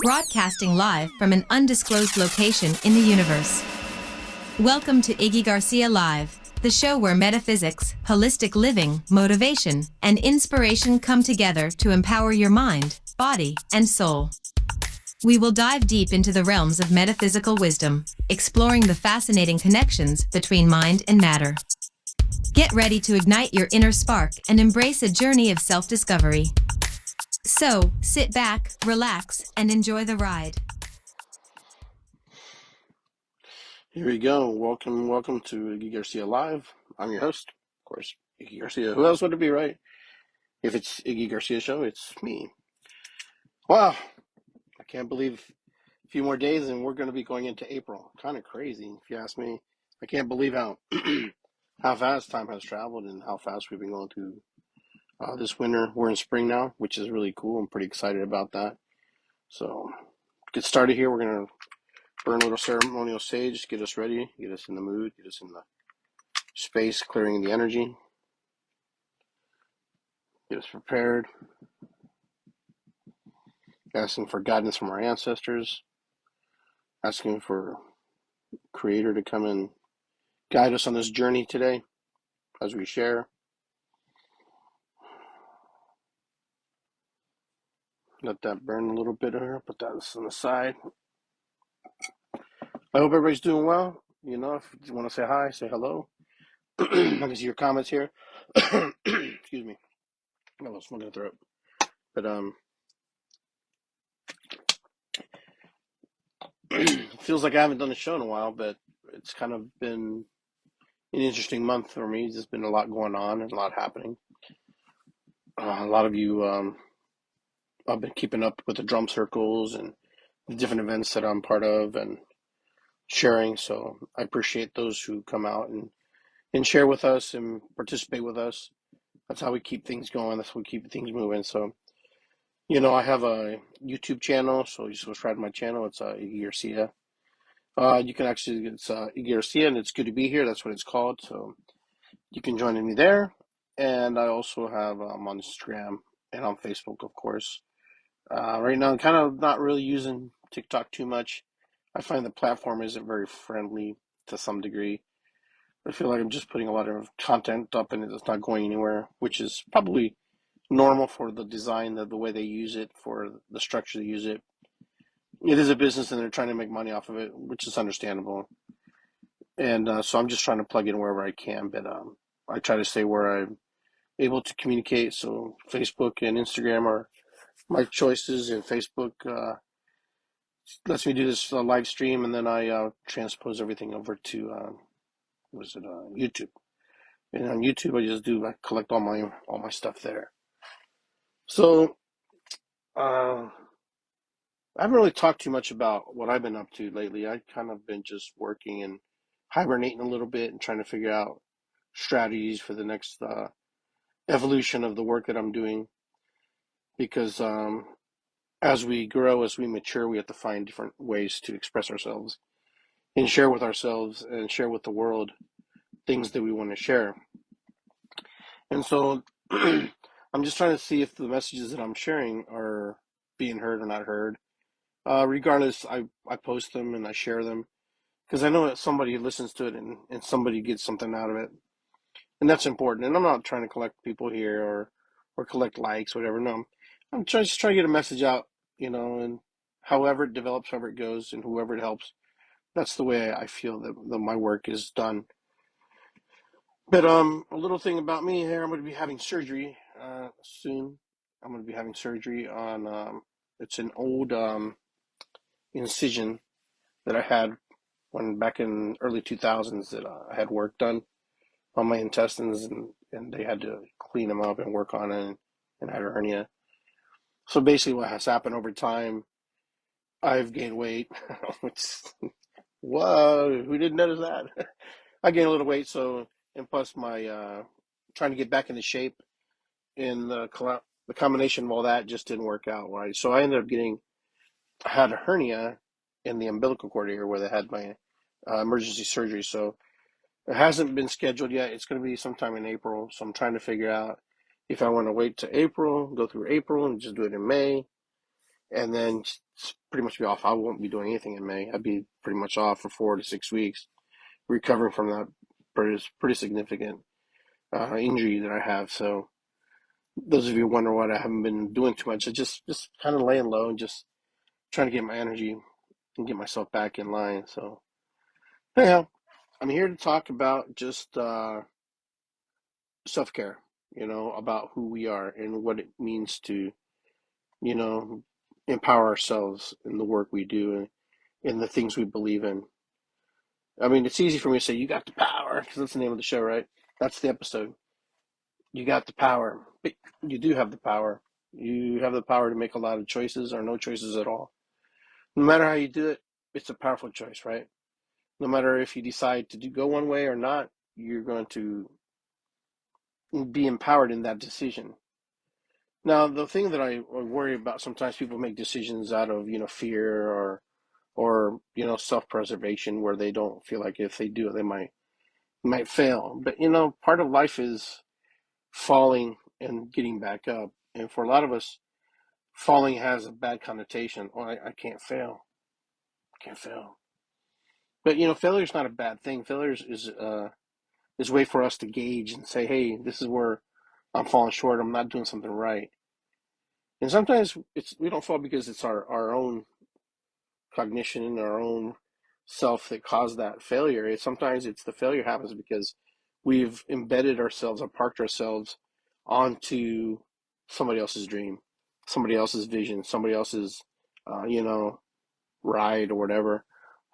broadcasting live from an undisclosed location in the universe. Welcome to Iggy Garcia Live, the show where metaphysics, holistic living, motivation, and inspiration come together to empower your mind, body, and soul. We will dive deep into the realms of metaphysical wisdom, exploring the fascinating connections between mind and matter. Get ready to ignite your inner spark and embrace a journey of self-discovery. So, sit back, relax, and enjoy the ride. Here we go. Welcome to Iggy Garcia Live. I'm your host, of course, Iggy Garcia. Who else would it be, right? If it's Iggy Garcia show, it's me. Wow, I can't believe a few more days and we're going to be going into April. Kind of crazy, if you ask me. I can't believe how how fast time has traveled and how fast we've been going through this winter. We're in spring now, which is really cool. I'm pretty excited about that. So, get started here. We're going to burn a little ceremonial sage, get us ready, get us in the mood, get us in the space, clearing the energy, get us prepared, asking for guidance from our ancestors, asking for Creator to come and guide us on this journey today as we share. Let that burn a little bit here, put that on the side. I hope everybody's doing well. You know, if you want to say hi, say hello. I can see your comments here. Excuse me. I got a little smoke in the throat. But it feels like I haven't done a show in a while, but it's kind of been an interesting month for me. There's been a lot going on and a lot happening. A lot of you, I've been keeping up with the drum circles and the different events that I'm part of and sharing. So I appreciate those who come out and share with us and participate with us. That's how we keep things going. That's how we keep things moving. So, you know, I have a YouTube channel, so you just subscribe to my channel. It's Iggy Garcia. You can actually, it's Iggy Garcia, and it's good to be here. That's what it's called. So you can join me there. And I also have on Instagram and on Facebook, of course. Right now, I'm kind of not really using TikTok too much. I find the platform isn't very friendly to some degree. I feel like I'm just putting a lot of content up and it's not going anywhere, which is probably normal for the design, the way they use it, for the structure they use it. It is a business and they're trying to make money off of it, which is understandable. And so I'm just trying to plug in wherever I can, but I try to stay where I'm able to communicate. So Facebook and Instagram are my choices, and Facebook lets me do this live stream, and then I transpose everything over to YouTube. And on YouTube, I collect all my stuff there. So I haven't really talked too much about what I've been up to lately. I kind of been just working and hibernating a little bit and trying to figure out strategies for the next evolution of the work that I'm doing. Because as we grow, as we mature, we have to find different ways to express ourselves and share with ourselves and share with the world things that we want to share. And so I'm just trying to see if the messages that I'm sharing are being heard or not heard. Regardless, I post them and I share them because I know that somebody listens to it and somebody gets something out of it. And that's important. And I'm not trying to collect people here or collect likes, whatever. No, I'm just trying to get a message out, you know, and however it develops, however it goes, and whoever it helps. That's the way I feel that my work is done. But a little thing about me here, I'm going to be having surgery soon. I'm going to be having surgery on it's an old incision that I had when back in early 2000s that I had work done on my intestines and they had to clean them up and work on it and I had a hernia. So basically what has happened over time, I've gained weight. Whoa, who didn't notice that? I gained a little weight, so and plus my trying to get back into shape and the combination of all that just didn't work out right. So I ended up I had a hernia in the umbilical cord area where they had my emergency surgery. So it hasn't been scheduled yet. It's going to be sometime in April. So I'm trying to figure out if I want to wait to April, go through April and just do it in May, and then pretty much be off. I won't be doing anything in May. I'd be pretty much off for 4 to 6 weeks, recovering from that pretty significant injury that I have. So those of you who wonder what I haven't been doing too much, I just kind of laying low and just trying to get my energy and get myself back in line. So anyhow, I'm here to talk about just self-care, about who we are and what it means to, you know, empower ourselves in the work we do and in the things we believe in. I mean, it's easy for me to say, you got the power, because that's the name of the show, right? That's the episode. You got the power. But you do have the power. You have the power to make a lot of choices or no choices at all. No matter how you do it, it's a powerful choice, right? No matter if you decide to go one way or not, you're going to be empowered in that decision. Now, the thing that I worry about, sometimes people make decisions out of, fear or self-preservation, where they don't feel like if they do it, they might fail. But, part of life is falling and getting back up. And for a lot of us, falling has a bad connotation. Oh, I can't fail. I can't fail. But, failure is not a bad thing. Failure is a way for us to gauge and say, hey, this is where I'm falling short. I'm not doing something right. And sometimes we don't fall because it's our own cognition and our own self that caused that failure. Sometimes it's the failure happens because we've embedded ourselves or parked ourselves onto somebody else's dream, somebody else's vision, somebody else's, ride or whatever.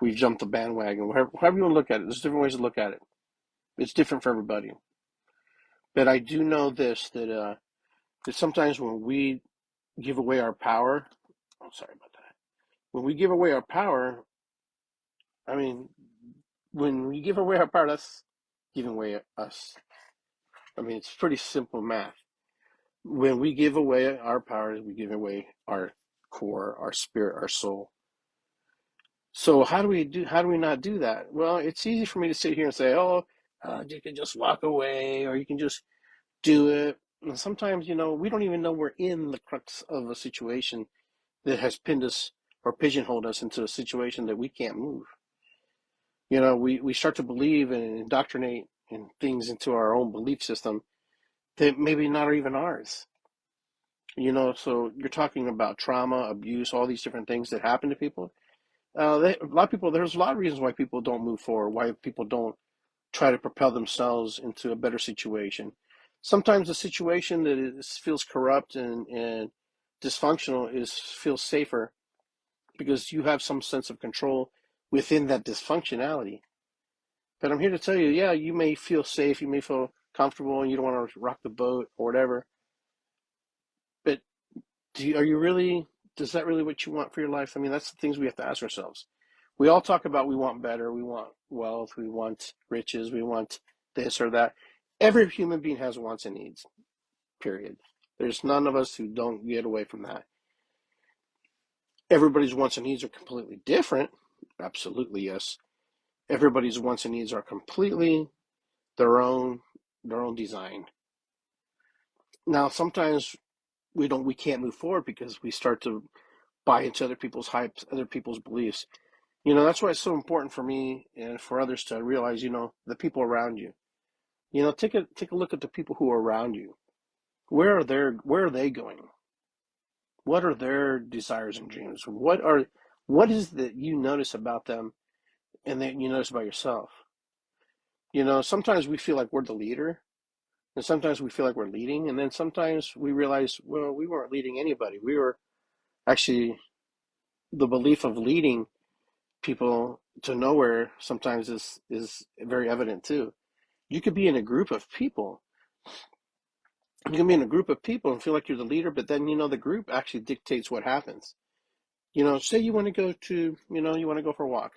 We've jumped the bandwagon. However you want to look at it, there's different ways to look at it. It's different for everybody. But I do know this, that sometimes when we give away our power, oh, sorry about that. When we give away our power, I mean, when we give away our power, that's giving away us. I mean, it's pretty simple math. When we give away our powers, we give away our core, our spirit, our soul. So how do we not do that? Well, it's easy for me to sit here and say, oh, you can just walk away or you can just do it. And sometimes, we don't even know we're in the crux of a situation that has pinned us or pigeonholed us into a situation that we can't move. We start to believe and indoctrinate and things into our own belief system that maybe not even ours. So you're talking about trauma, abuse, all these different things that happen to people. A lot of people, there's a lot of reasons why people don't move forward, why people don't try to propel themselves into a better situation. Sometimes the situation that feels corrupt and dysfunctional feels safer because you have some sense of control within that dysfunctionality. But I'm here to tell you, yeah, you may feel safe, you may feel comfortable, and you don't want to rock the boat or whatever. But are you really? Does that really what you want for your life? I mean, that's the things we have to ask ourselves. We all talk about we want better, we want wealth, we want riches, we want this or that. Every human being has wants and needs. Period. There's none of us who don't get away from that. Everybody's wants and needs are completely different. Absolutely, yes. Everybody's wants and needs are completely their own design. Now, sometimes we can't move forward because we start to buy into other people's hypes, other people's beliefs. That's why it's so important for me and for others to realize, the people around you. Take a look at the people who are around you. Where are they going? What are their desires and dreams? What is that you notice about them and that you notice about yourself? Sometimes we feel like we're the leader, and sometimes we feel like we're leading, and then sometimes we realize, well, we weren't leading anybody. We were actually the belief of leading people to nowhere sometimes is very evident too. You could be in a group of people. You can be in a group of people and feel like you're the leader, but then the group actually dictates what happens. Say you want to go to, you want to go for a walk.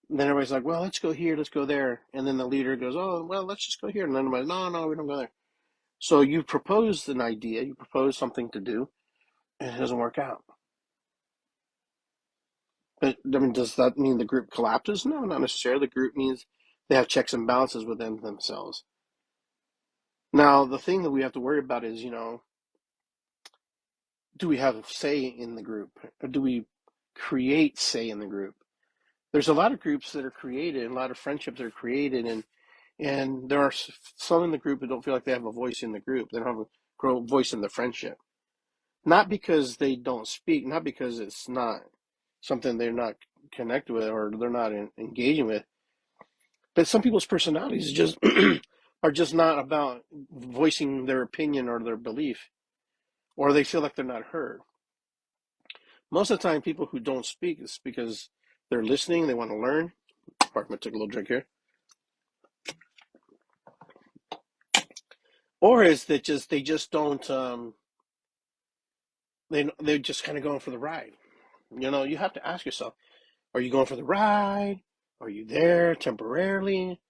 And then everybody's like, well, let's go here, let's go there. And then the leader goes, oh, well, let's just go here. And then everybody's, no, we don't go there. So you propose an idea, you propose something to do, and it doesn't work out. But I mean, does that mean the group collapses? No, not necessarily. The group means they have checks and balances within themselves. Now, the thing that we have to worry about is, do we have say in the group? Or do we create say in the group? There's a lot of groups that are created, and a lot of friendships that are created, and there are some in the group that don't feel like they have a voice in the group. They don't have a voice in the friendship. Not because they don't speak, not because it's not something they're not connected with or they're not engaging with, but some people's personalities just are just not about voicing their opinion or their belief, or they feel like they're not heard. Most of the time, people who don't speak is because they're listening, they want to learn. Pardon me, took a little drink here. Or is that just they just don't they're just kind of going for the ride. You have to ask yourself, are you going for the ride? Are you there temporarily?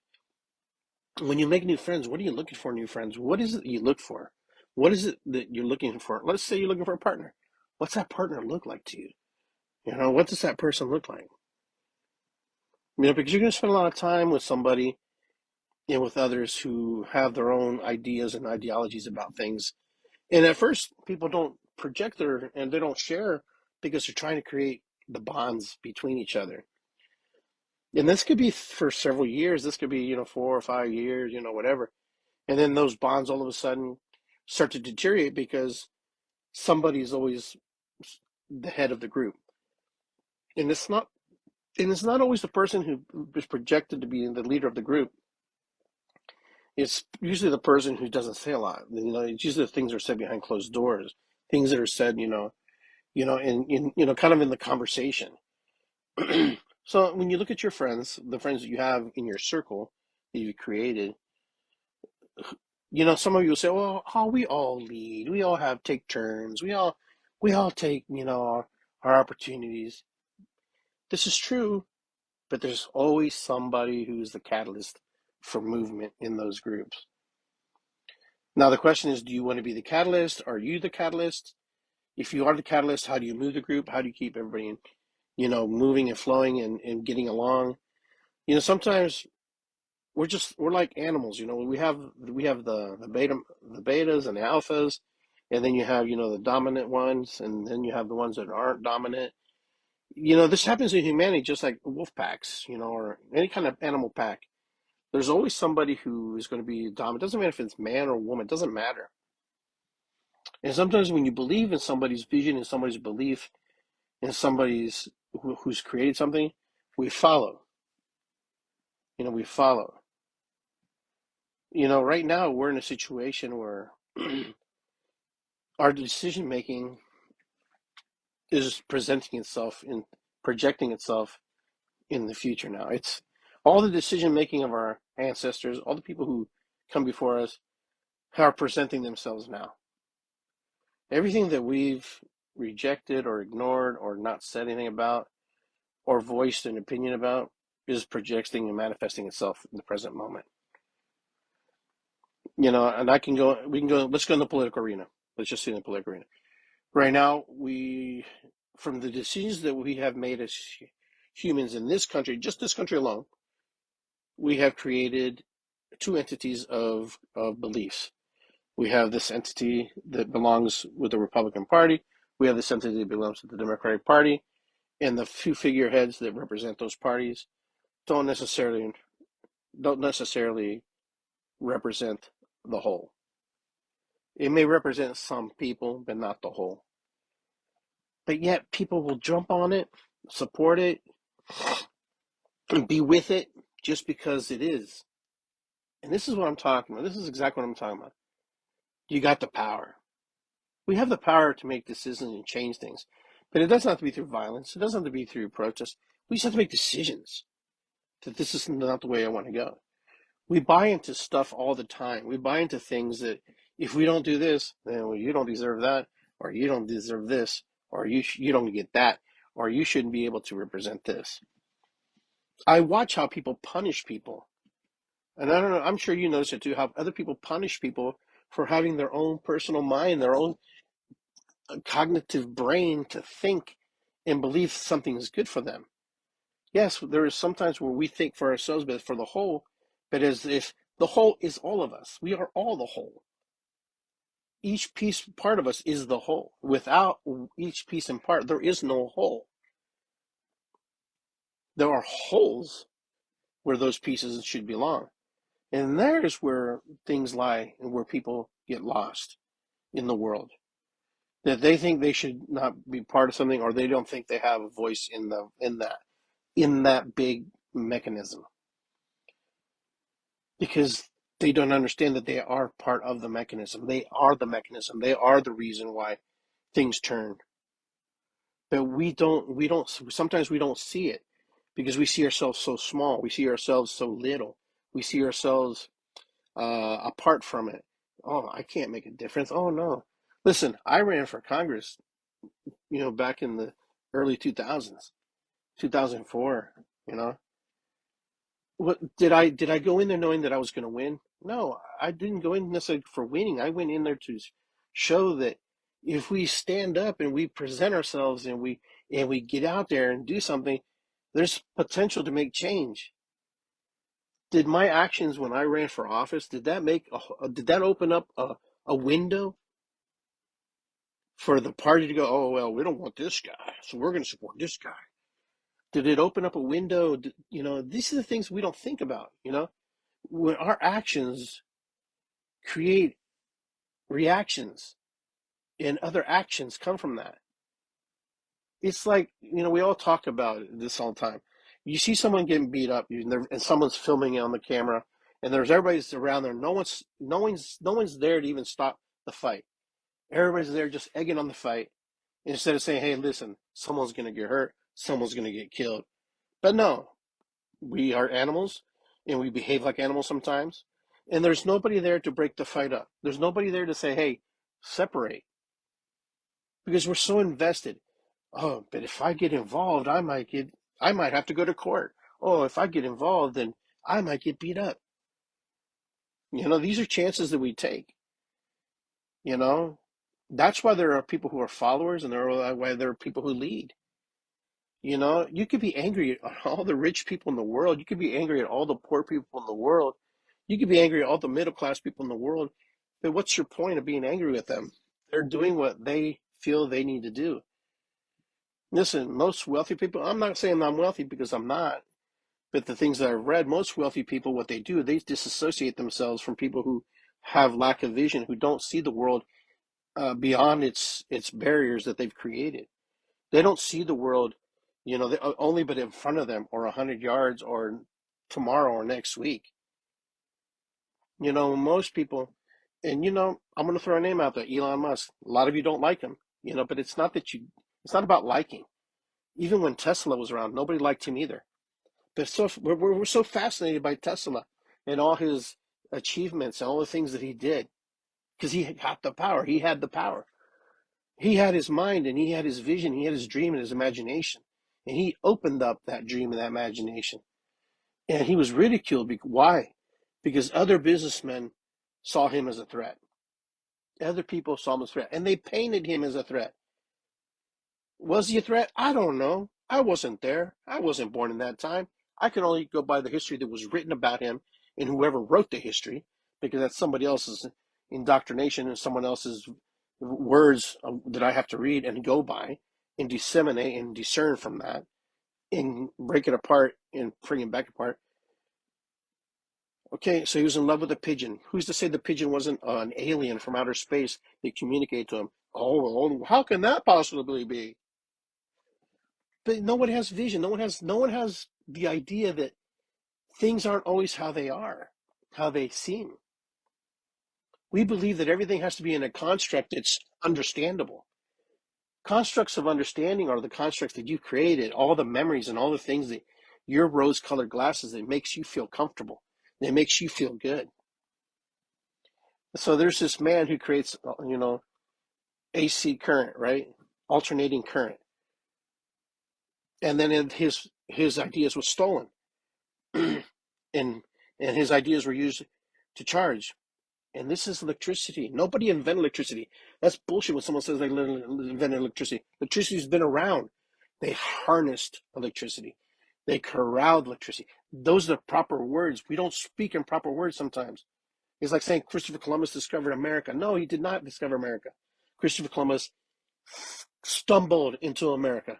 When you make new friends, what are you looking for in new friends? What is it you look for? What is it that you're looking for? Let's say you're looking for a partner. What's that partner look like to you? What does that person look like? Because you're going to spend a lot of time with somebody and with others who have their own ideas and ideologies about things. And at first, people don't project and they don't share because they're trying to create the bonds between each other. And this could be for several years. This could be, 4 or 5 years, whatever. And then those bonds all of a sudden start to deteriorate because somebody's always the head of the group. And it's not always the person who is projected to be the leader of the group. It's usually the person who doesn't say a lot. It's usually the things that are said behind closed doors, things that are said, in kind of in the conversation. So when you look at your friends, the friends that you have in your circle that you've created, some of you will say, well, we all lead. We all take turns. We all take, our opportunities. This is true, but there's always somebody who's the catalyst for movement in those groups. Now, the question is, do you want to be the catalyst? Are you the catalyst? If you are the catalyst, how do you move the group? How do you keep everybody, moving and flowing and getting along? Sometimes we're like animals. We have the betas and the alphas, and then you have the dominant ones, and then you have the ones that aren't dominant. This happens in humanity just like wolf packs, or any kind of animal pack. There's always somebody who is going to be dominant. It doesn't matter if it's man or woman, it doesn't matter. And sometimes when you believe in somebody's vision and somebody's belief in somebody's who's created something, we follow. We follow. Right now we're in a situation where our decision making is presenting itself and projecting itself in the future now. It's all the decision making of our ancestors, all the people who come before us are presenting themselves now. Everything that we've rejected or ignored or not said anything about or voiced an opinion about is projecting and manifesting itself in the present moment. And we can go, let's go in the political arena. Let's just see in the political arena. Right now, from the decisions that we have made as humans in this country, just this country alone, we have created two entities of beliefs. We have this entity that belongs with the Republican Party. We have this entity that belongs to the Democratic Party. And the few figureheads that represent those parties don't necessarily represent the whole. It may represent some people, but not the whole. But yet people will jump on it, support it, and be with it just because it is. And this is what I'm talking about. This is exactly what I'm talking about. You got the power. We have the power to make decisions and change things. But it doesn't have to be through violence. It doesn't have to be through protest. We just have to make decisions that this is not the way I want to go. We buy into stuff all the time. We buy into things that if we don't do this, then you don't deserve that, or you don't deserve this, or you don't get that, or you shouldn't be able to represent this. I watch how people punish people. And I don't know, I'm sure you notice it too, how other people punish people for having their own personal mind, their own cognitive brain to think and believe something is good for them. Yes, there is sometimes where we think for ourselves, but for the whole, but as if the whole is all of us. We are all the whole. Each piece part of us is the whole. Without each piece and part, there is no whole. There are holes where those pieces should belong. And there's where things lie and where people get lost in the world. That they think they should not be part of something, or they don't think they have a voice in that big mechanism. Because they don't understand that they are part of the mechanism. They are the mechanism. They are the reason why things turn. But sometimes we don't see it because we see ourselves so small. We see ourselves so little. We see ourselves apart from it. Oh, I can't make a difference. Oh, no. Listen, I ran for Congress, back in the early 2000s, 2004, you know. What did I go in there knowing that I was going to win? No, I didn't go in necessarily for winning. I went in there to show that if we stand up and we present ourselves and we get out there and do something, there's potential to make change. Did my actions when I ran for office, did that open up a window for the party to go, oh, well, we don't want this guy, so we're going to support this guy? Did it open up a window? These are the things we don't think about, when our actions create reactions and other actions come from that. It's like, we all talk about this all the time. You see someone getting beat up and someone's filming it on the camera and there's everybody's around there. No one's there to even stop the fight. Everybody's there just egging on the fight instead of saying, hey, listen, someone's going to get hurt. Someone's going to get killed. But no, we are animals and we behave like animals sometimes. And there's nobody there to break the fight up. There's nobody there to say, hey, separate. Because we're so invested. Oh, but if I get involved, I might have to go to court. Oh, if I get involved, then I might get beat up. These are chances that we take. That's why there are people who are followers and why there are people who lead. You could be angry at all the rich people in the world. You could be angry at all the poor people in the world. You could be angry at all the middle class people in the world. But what's your point of being angry with them? They're doing what they feel they need to do. Listen, most wealthy people, I'm not saying I'm wealthy because I'm not, but the things that I've read, most wealthy people, what they do, they disassociate themselves from people who have lack of vision, who don't see the world beyond its barriers that they've created. They don't see the world, only but in front of them, or 100 yards, or tomorrow, or next week. Most people, and I'm going to throw a name out there, Elon Musk. A lot of you don't like him, but it's not about liking. Even when Tesla was around, nobody liked him either. But we're so fascinated by Tesla and all his achievements and all the things that he did because he got the power. He had the power. He had his mind and he had his vision. He had his dream and his imagination. And he opened up that dream and that imagination. And he was ridiculed. Why? Because other businessmen saw him as a threat. Other people saw him as a threat. And they painted him as a threat. Was he a threat? I don't know. I wasn't there. I wasn't born in that time. I can only go by the history that was written about him and whoever wrote the history, because that's somebody else's indoctrination and someone else's words that I have to read and go by and disseminate and discern from that and break it apart and bring it back apart. Okay, so he was in love with a pigeon. Who's to say the pigeon wasn't an alien from outer space that communicated to him? Oh, well, how can that possibly be? But no one has vision. No one has the idea that things aren't always how they are, how they seem. We believe that everything has to be in a construct that's understandable. Constructs of understanding are the constructs that you've created, all the memories and all the things that your rose-colored glasses that makes you feel comfortable, that makes you feel good. So there's this man who creates, AC current, right? Alternating current. And then his ideas were stolen. and his ideas were used to charge. And this is electricity. Nobody invented electricity. That's bullshit when someone says they invented electricity. Electricity's been around. They harnessed electricity. They corralled electricity. Those are the proper words. We don't speak in proper words sometimes. It's like saying Christopher Columbus discovered America. No, he did not discover America. Christopher Columbus stumbled into America.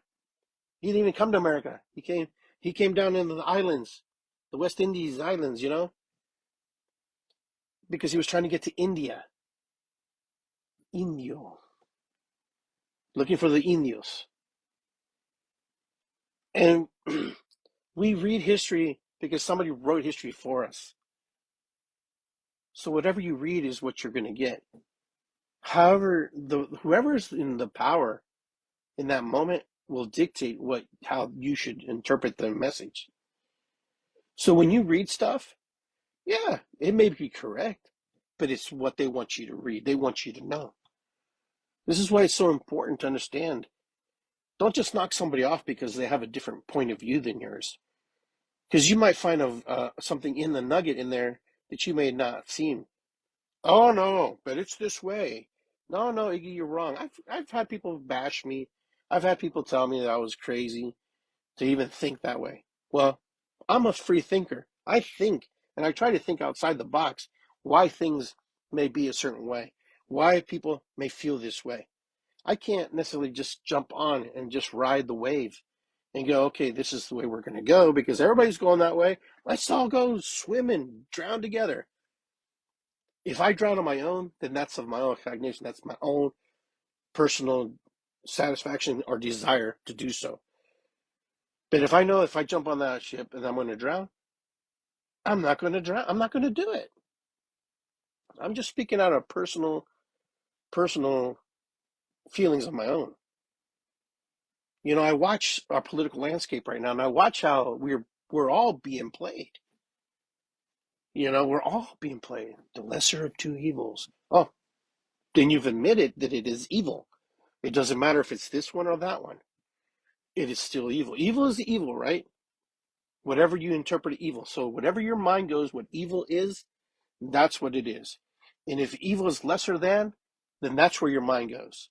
He didn't even come to America. He came down into the islands, the West Indies islands, because he was trying to get to India. Indio. Looking for the Indios. And we read history because somebody wrote history for us. So whatever you read is what you're going to get. However, whoever's in the power in that moment will dictate how you should interpret the message. So when you read stuff, yeah, it may be correct, but it's what they want you to read. They want you to know. This is why it's so important to understand. Don't just knock somebody off because they have a different point of view than yours. Because you might find something in the nugget in there that you may not have seen. Oh no, but it's this way. No, no, Iggy, you're wrong. I've had people bash me. I've had people tell me that I was crazy to even think that way. Well, I'm a free thinker. I think, and I try to think outside the box why things may be a certain way, why people may feel this way. I can't necessarily just jump on and just ride the wave and go, okay, this is the way we're going to go because everybody's going that way. Let's all go swim and drown together. If I drown on my own, then that's of my own cognition. That's my own personal satisfaction or desire to do so. But if I know if I jump on that ship and I'm going to drown, I'm not going to drown. I'm not going to do it. I'm just speaking out of personal feelings of my own. I watch our political landscape right now, and I watch how we're all being played. We're all being played. The lesser of two evils. Oh, then you've admitted that it is evil. It doesn't matter if it's this one or that one. It is still evil. Evil is evil, right? Whatever you interpret evil. So whatever your mind goes, what evil is, that's what it is. And if evil is lesser than, then that's where your mind goes.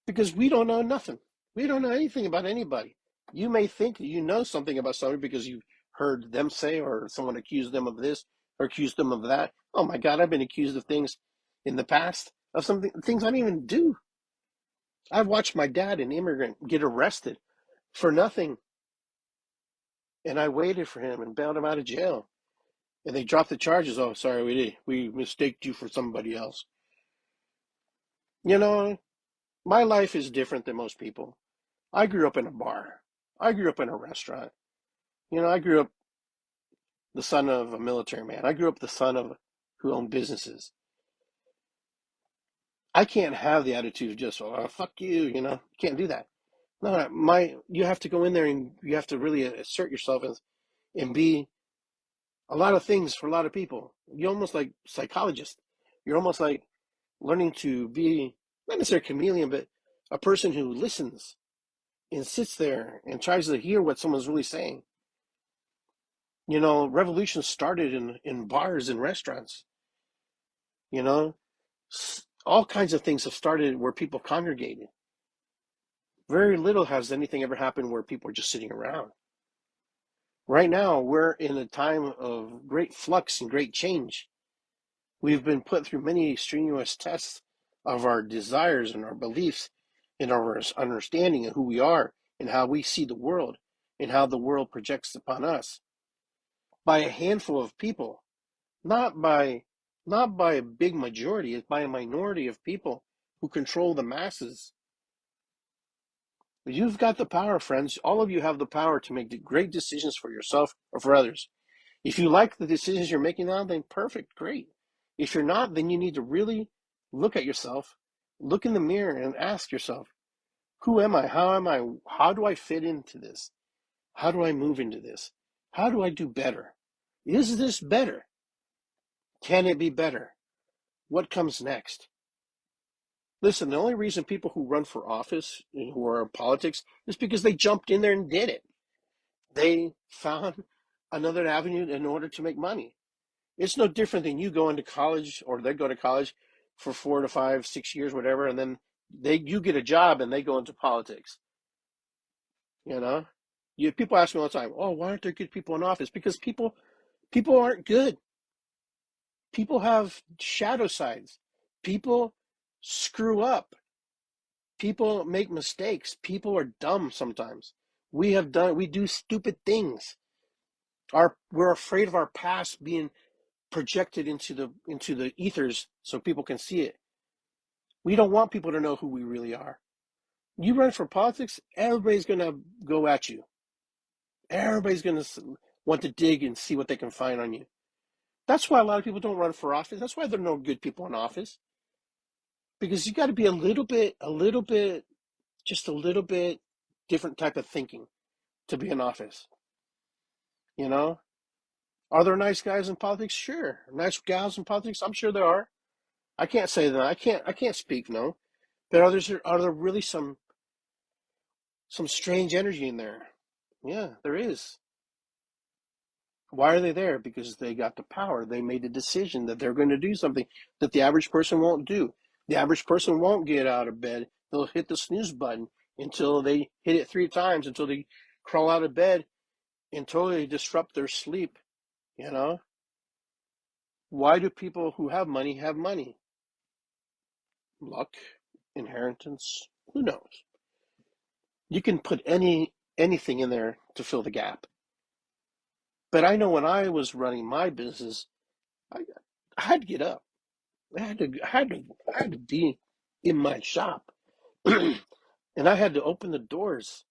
Because we don't know nothing. We don't know anything about anybody. You may think that you know something about somebody because you heard them say or someone accused them of this or accused them of that. Oh my God, I've been accused of things in the past, of things I didn't even do. I've watched my dad, an immigrant, get arrested for nothing. And I waited for him and bailed him out of jail. And they dropped the charges. Oh, sorry, we mistaked you for somebody else. My life is different than most people. I grew up in a bar. I grew up in a restaurant. I grew up the son of a military man. I grew up the son of who owned businesses. I can't have the attitude of just, oh, fuck you, can't do that. No, you have to go in there and you have to really assert yourself and be a lot of things for a lot of people. You're almost like psychologist. You're almost like learning to be not necessarily a chameleon, but a person who listens and sits there and tries to hear what someone's really saying. Revolutions started in bars and restaurants. All kinds of things have started where people congregated. Very little has anything ever happened where people are just sitting around. Right now, we're in a time of great flux and great change. We've been put through many strenuous tests of our desires and our beliefs and our understanding of who we are and how we see the world and how the world projects upon us by a handful of people, not by a big majority, it's by a minority of people who control the masses. You've got the power, friends. All of you have the power to make great decisions for yourself or for others. If you like the decisions you're making now, then perfect, great. If you're not, then you need to really look at yourself, look in the mirror and ask yourself, who am I? How am I? How do I fit into this? How do I move into this? How do I do better? Is this better? Can it be better? What comes next? Listen, the only reason people who run for office, who are in politics, is because they jumped in there and did it. They found another avenue in order to make money. It's no different than you going to college or they go to college for 4 to 5, 6 years, whatever, and then you get a job and they go into politics. People ask me all the time, oh, why aren't there good people in office? Because people aren't good. People have shadow sides. People screw up. People make mistakes. People are dumb sometimes. We do stupid things. We're afraid of our past being projected into the ethers so people can see it. We don't want people to know who we really are. You run for politics, everybody's going to go at you. Everybody's going to want to dig and see what they can find on you. That's why a lot of people don't run for office. That's why there are no good people in office. Because you got to be just a little bit different type of thinking to be in office. You know? Are there nice guys in politics? Sure. Nice gals in politics? I'm sure there are. I can't say that. I can't speak, no. But are there really some strange energy in there? Yeah, there is. Why are they there? Because they got the power. They made a decision that they're going to do something that the average person won't do. The average person won't get out of bed. They'll hit the snooze button until they hit it 3 times, until they crawl out of bed and totally disrupt their sleep. You know? Why do people who have money have money? Luck, inheritance, who knows? You can put anything in there to fill the gap. But I know when I was running my business, I, I had to get up. I had to be in my shop, and I had to open the doors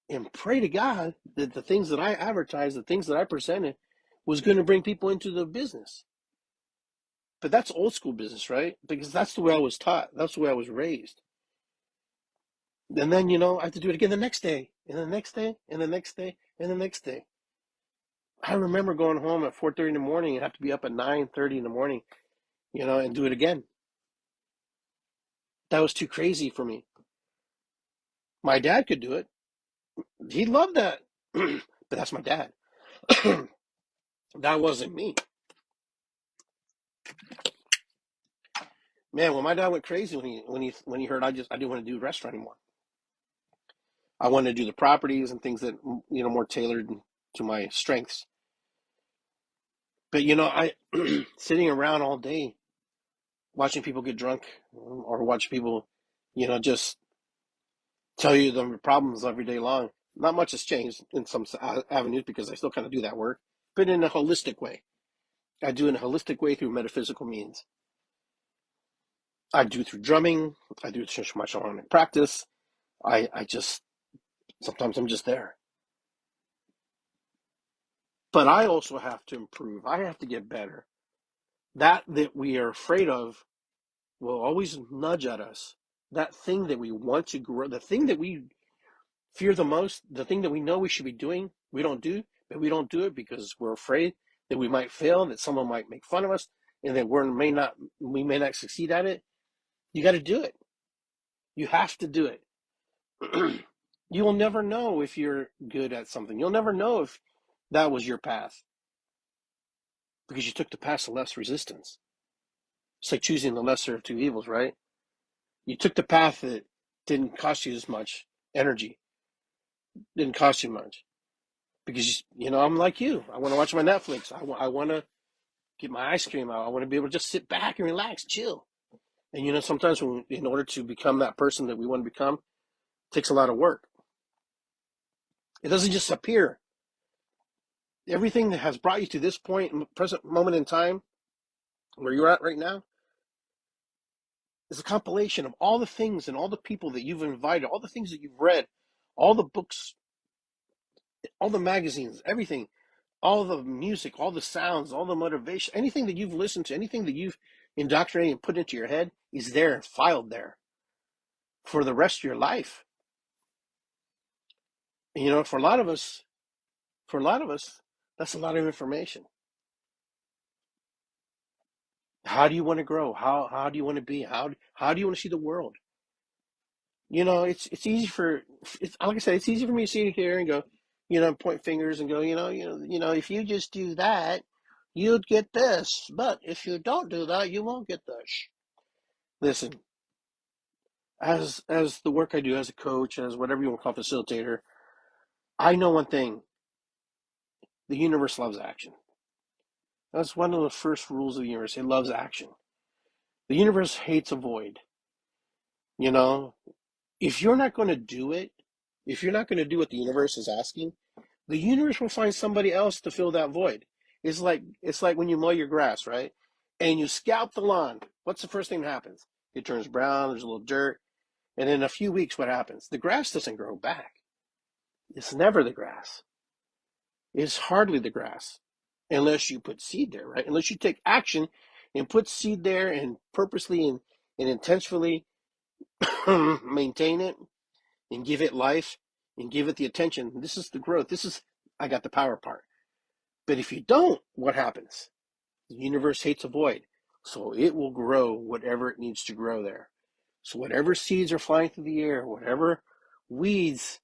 and pray to God that the things that I advertised, the things that I presented, was going to bring people into the business. But that's old school business, right? Because that's the way I was taught. That's the way I was raised. And then, I have to do it again the next day, and the next day, and the next day, and the next day. I remember going home at 4:30 in the morning and have to be up at 9:30 in the morning, and do it again. That was too crazy for me. My dad could do it. He loved that. But that's my dad. That wasn't me. Man, when my dad went crazy when he heard I didn't want to do restaurant anymore. I wanted to do the properties and things that more tailored to my strengths. But I sitting around all day watching people get drunk or watch people, just tell you the problems every day long. Not much has changed in some avenues because I still kind of do that work, but in a holistic way. I do it in a holistic way through metaphysical means. I do through drumming. I do through my shamanic practice. I just, sometimes I'm just there. But I also have to improve. I have to get better. That we are afraid of will always nudge at us. That thing that we want to grow, the thing that we fear the most, the thing that we know we should be doing, we don't do, but we don't do it because we're afraid that we might fail, that someone might make fun of us, and that we may not succeed at it. You got to do it. You have to do it. You will never know if you're good at something. You'll never know if that was your path because you took the path of less resistance. It's like choosing the lesser of two evils, right? You took the path that didn't cost you as much energy, didn't cost you much. Because, I'm like you. I want to watch my Netflix. I want to get my ice cream. I want to be able to just sit back and relax, chill. And, sometimes in order to become that person that we want to become, it takes a lot of work. It doesn't just appear. Everything that has brought you to this point, present moment in time, where you're at right now, is a compilation of all the things and all the people that you've invited, all the things that you've read, all the books, all the magazines, everything, all the music, all the sounds, all the motivation, anything that you've listened to, anything that you've indoctrinated and put into your head is there, filed there for the rest of your life. And, for a lot of us, that's a lot of information. How do you want to grow? How do you want to be? How do you want to see the world? It's easy it's like I said, it's easy for me to sit here and go, point fingers and go, if you just do that, you'd get this. But if you don't do that, you won't get this. Listen, as the work I do as a coach, as whatever you want to call facilitator, I know one thing: the universe loves action. That's one of the first rules of the universe. It loves action. The universe hates a void. You know, if you're not going to do it, if you're not going to do what the universe is asking, the universe will find somebody else to fill that void. It's like when you mow your grass, right? And you scalp the lawn. What's the first thing that happens? It turns brown, there's a little dirt, and in a few weeks what happens? The grass doesn't grow back. It's never the grass. It's hardly the grass unless you put seed there, right? Unless you take action and put seed there and purposely and intentionally maintain it and give it life and give it the attention. This is the growth. This is, I got the power part. But if you don't, what happens? The universe hates a void. So it will grow whatever it needs to grow there. So whatever seeds are flying through the air, whatever weeds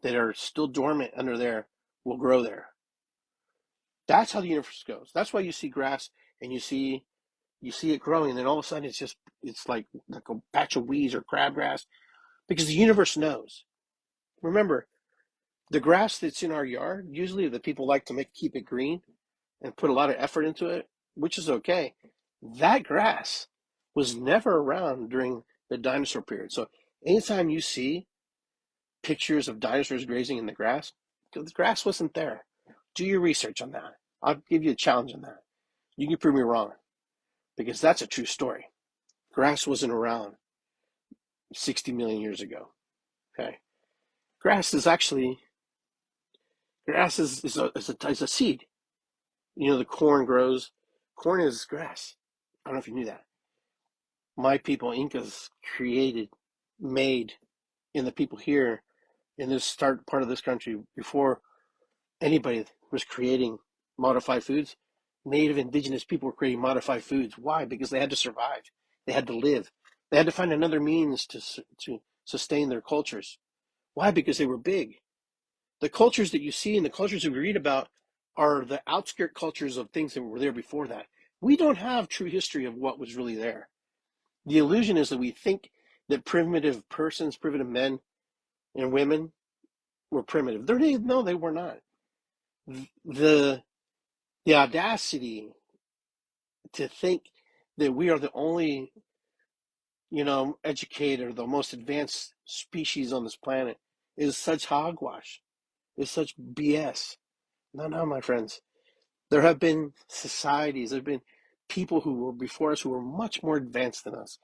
that are still dormant under there will grow there. That's how the universe goes. That's why you see grass and you see it growing, and then all of a sudden it's like a patch of weeds or crabgrass, because the universe knows. Remember, the grass that's in our yard, usually the people like to keep it green and put a lot of effort into it, which is okay. That grass was never around during the dinosaur period. So anytime you see pictures of dinosaurs grazing in the grass wasn't there. Do your research on that. I'll give you a challenge on that. You can prove me wrong, because that's a true story. Grass wasn't around 60 million years ago. Okay. Grass is actually, grass is a seed. You know, the corn grows. Corn is grass. I don't know if you knew that. My people, Incas, made, and the people here in this part of this country, before anybody was creating modified foods, native indigenous people were creating modified foods. Why? Because they had to survive. They had to live. They had to find another means to sustain their cultures. Why? Because they were big. The cultures that you see and the cultures that we read about are the outskirt cultures of things that were there before that. We don't have true history of what was really there. The illusion is that we think that primitive persons, primitive men and women were primitive. No, they were not. The audacity to think that we are the only, educated, the most advanced species on this planet is such hogwash. Is such BS. No, my friends. There have been societies, there have been people who were before us who were much more advanced than us.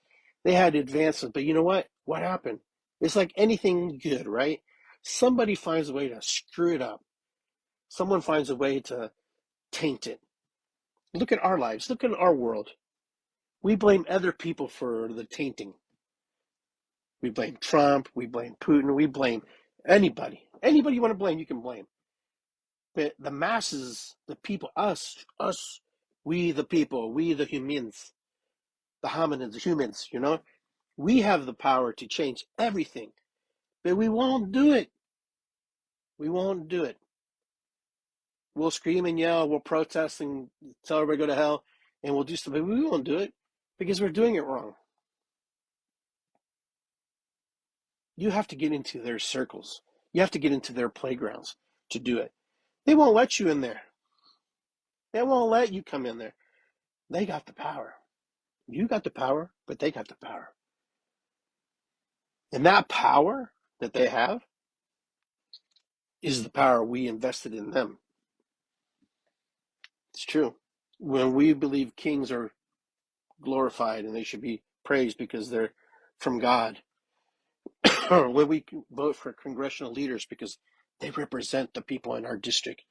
They had advances, but you know what? What happened? It's like anything good, right? Somebody finds a way to screw it up. Someone finds a way to taint it. Look at our lives. Look at our world. We blame other people for the tainting. We blame Trump. We blame Putin. We blame anybody. Anybody you want to blame, you can blame. But the masses, the people, us, we the people, we the humans, the hominids, the humans, we have the power to change everything. But we won't do it. We won't do it. We'll scream and yell, we'll protest and tell everybody to go to hell, and we'll do stuff, but we won't do it because we're doing it wrong. You have to get into their circles. You have to get into their playgrounds to do it. They won't let you in there. They won't let you come in there. They got the power. You got the power, but they got the power. And that power that they have is the power we invested in them. It's true. When we believe kings are glorified and they should be praised because they're from God, or when we vote for congressional leaders because they represent the people in our district,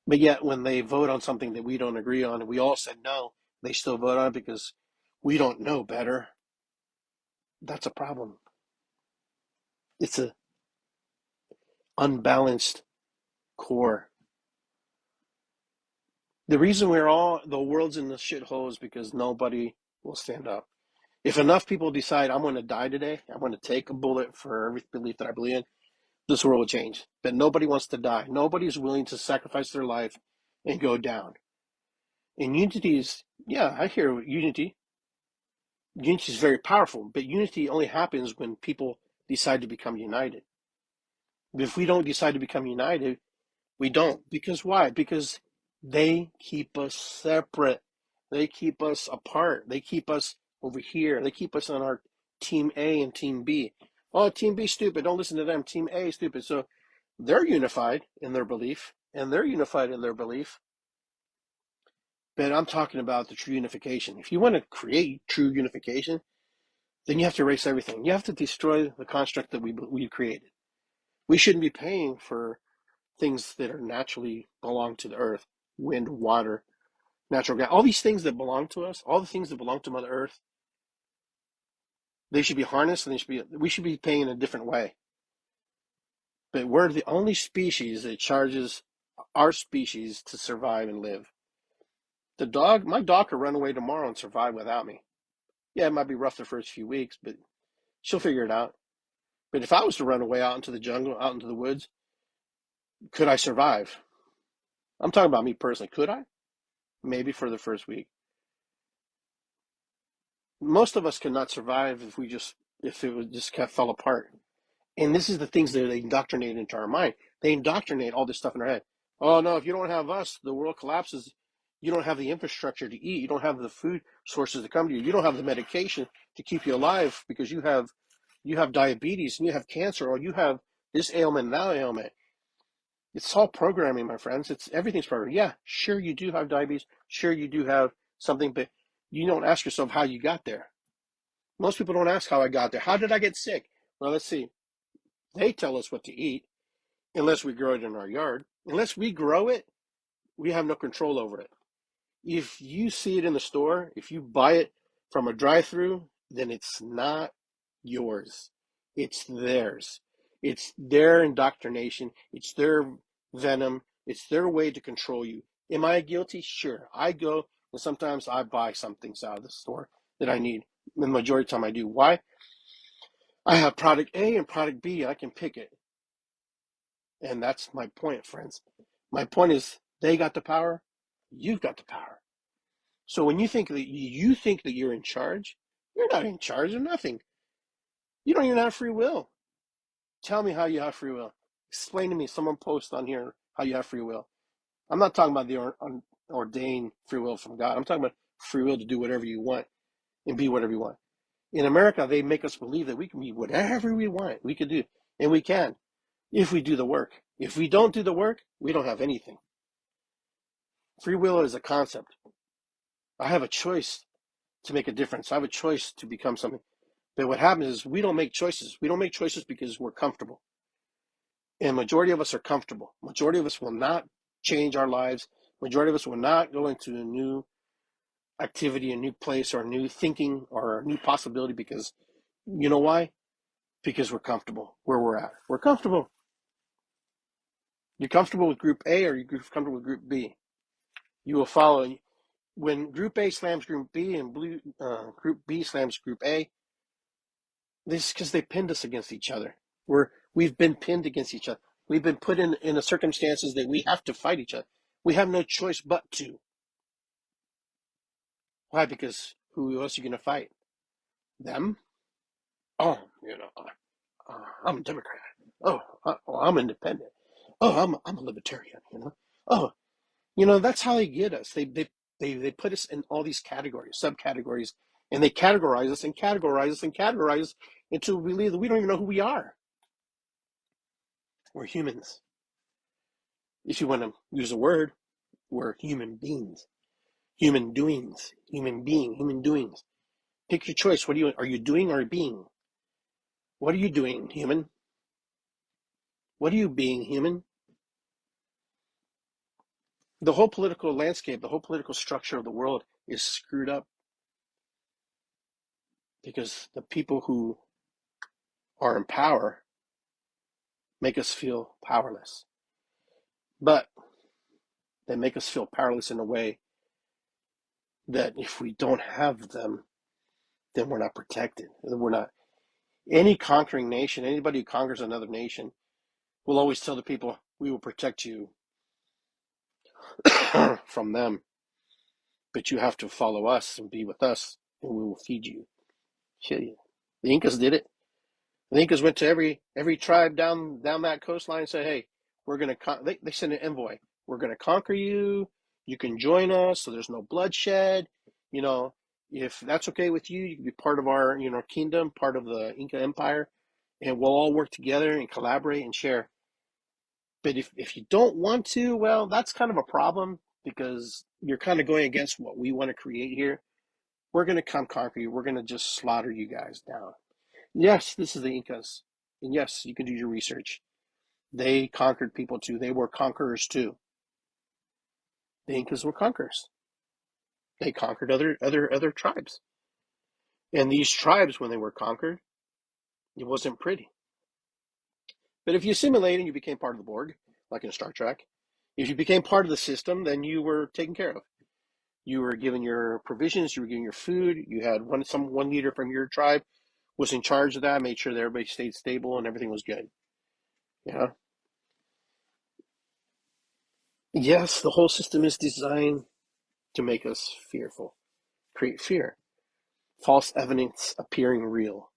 but yet when they vote on something that we don't agree on and we all said no, they still vote on it because we don't know better, that's a problem. It's an unbalanced core. The reason the world's in the shithole is because nobody will stand up. If enough people decide, I'm going to die today, I'm going to take a bullet for every belief that I believe in, this world will change. But nobody wants to die. Nobody's willing to sacrifice their life and go down. And unity is, yeah, I hear unity. Unity is very powerful, but unity only happens when people decide to become united. If we don't decide to become united, we don't. Because why? Because They keep us separate. They keep us apart. They keep us over here. They keep us on our team A and team B. Oh, team B stupid. Don't listen to them. Team A stupid. So they're unified in their belief, and they're unified in their belief. But I'm talking about the true unification. If you want to create true unification, then you have to erase everything. You have to destroy the construct that we created. We shouldn't be paying for things that are naturally belong to the earth, wind, water, natural gas, all these things that belong to us, all the things that belong to Mother Earth. They should be harnessed, and we should be paying in a different way. But we're the only species that charges our species to survive and live. My dog could run away tomorrow and survive without me. Yeah, it might be rough the first few weeks, but she'll figure it out. But if I was to run away out into the jungle, out into the woods, could I survive? I'm talking about me personally. Could I? Maybe for the first week. Most of us could not survive if it would just kind of fell apart. And this is the things that they indoctrinate into our mind. They indoctrinate all this stuff in our head. Oh no, if you don't have us, the world collapses. You don't have the infrastructure to eat. You don't have the food sources to come to you. You don't have the medication to keep you alive because you have diabetes and you have cancer, or you have this ailment and that ailment. It's all programming, my friends. Everything's programming. Yeah, sure you do have diabetes. Sure you do have something, but you don't ask yourself how you got there. Most people don't ask how I got there. How did I get sick? Well, let's see. They tell us what to eat unless we grow it in our yard. Unless we grow it, we have no control over it. If you see it in the store, if you buy it from a drive-through, then it's not yours. It's theirs. It's their indoctrination. It's their venom. It's their way to control you. Am I guilty? Sure. I go and sometimes I buy some things out of the store that I need. The majority of the time I do. Why? I have product A and product B, and I can pick it. And that's my point, friends. My point is they got the power, you've got the power. So when you think that you're in charge, you're not in charge of nothing. You don't even have free will. Tell me how you have free will. Explain to me, someone post on here how you have free will. I'm not talking about the ordained free will from God. I'm talking about free will to do whatever you want and be whatever you want. In America, they make us believe that we can be whatever we want. We can do, and we can, if we do the work. If we don't do the work, we don't have anything. Free will is a concept. I have a choice to make a difference. I have a choice to become something. But what happens is we don't make choices. We don't make choices because we're comfortable. And majority of us are comfortable. Majority of us will not change our lives. Majority of us will not go into a new activity, a new place, or a new thinking, or a new possibility because, you know why? Because we're comfortable where we're at. We're comfortable. You're comfortable with group A or you're comfortable with group B. You will follow. When Group A slams Group B and Group B slams Group A, this is because they pinned us against each other. We've been pinned against each other. We've been put in the circumstances that we have to fight each other. We have no choice but to. Why? Because who else are you going to fight? Them? Oh, I'm a Democrat. Oh, I'm independent. Oh, I'm a libertarian. Oh, that's how they get us. They put us in all these categories, subcategories, and they categorize us and categorize us and categorize us until we believe that we don't even know who we are. We're humans. If you want to use a word, we're human beings, human doings, human being, human doings. Pick your choice. Are you doing or being? What are you doing, human? What are you being, human? The whole political landscape, the whole political structure of the world is screwed up because the people who are in power make us feel powerless. But they make us feel powerless in a way that if we don't have them, then we're not protected. We're not. Any conquering nation, anybody who conquers another nation, will always tell the people, we will protect you from them, but you have to follow us and be with us, and we will feed you. Shit. The Incas did it. The Incas went to every tribe down that coastline and said, hey, we're going to, they sent an envoy. We're going to conquer you. You can join us, so there's no bloodshed. You know, if that's okay with you, you can be part of our, kingdom, part of the Inca Empire, and we'll all work together and collaborate and share. But if you don't want to, well, that's kind of a problem because you're kind of going against what we want to create here. We're going to come conquer you. We're going to just slaughter you guys down. Yes, this is the Incas. And yes, you can do your research. They conquered people too. They were conquerors too. The Incas were conquerors. They conquered other tribes. And these tribes, when they were conquered, it wasn't pretty. But if you assimilate and you became part of the Borg, like in Star Trek, if you became part of the system, then you were taken care of. You were given your provisions, you were given your food, you had one leader from your tribe was in charge of that, made sure that everybody stayed stable and everything was good. Yeah. Yes, the whole system is designed to make us fearful, create fear, false evidence appearing real.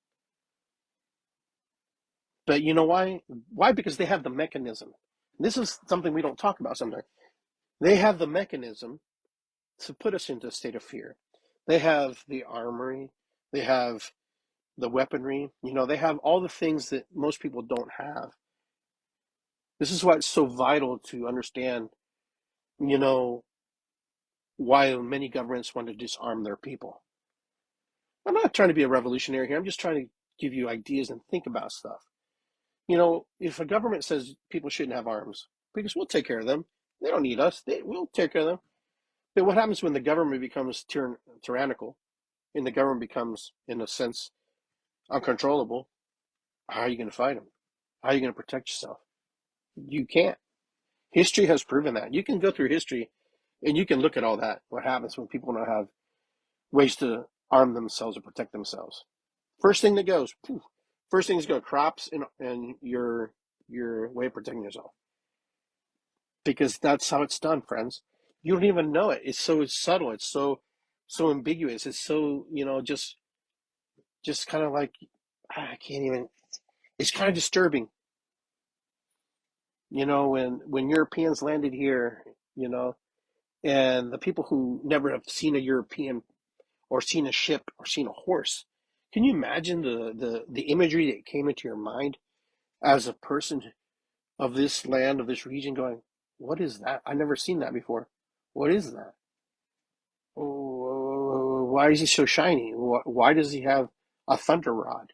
But you know why? Why? Because they have the mechanism. This is something we don't talk about sometimes. They have the mechanism to put us into a state of fear. They have the armory, they have the weaponry, they have all the things that most people don't have. This is why it's so vital to understand, you know, why many governments want to disarm their people. I'm not trying to be a revolutionary here. I'm just trying to give you ideas and think about stuff. If a government says people shouldn't have arms, because we'll take care of them. They don't need us. We'll take care of them. But what happens when the government becomes tyrannical and the government becomes, in a sense, uncontrollable? How are you going to fight them? How are you going to protect yourself? You can't. History has proven that. You can go through history and you can look at all that. What happens when people don't have ways to arm themselves or protect themselves? First thing that goes, poof, first things go, crops and your way of protecting yourself. Because that's how it's done, friends. You don't even know it. It's so subtle. It's so ambiguous. It's so, just kind of like, I can't even, it's kind of disturbing. When Europeans landed here, and the people who never have seen a European or seen a ship or seen a horse, can you imagine the imagery that came into your mind as a person of this land, of this region, going, what is that? I've never seen that before. What is that? Oh, why is he so shiny? Why does he have a thunder rod?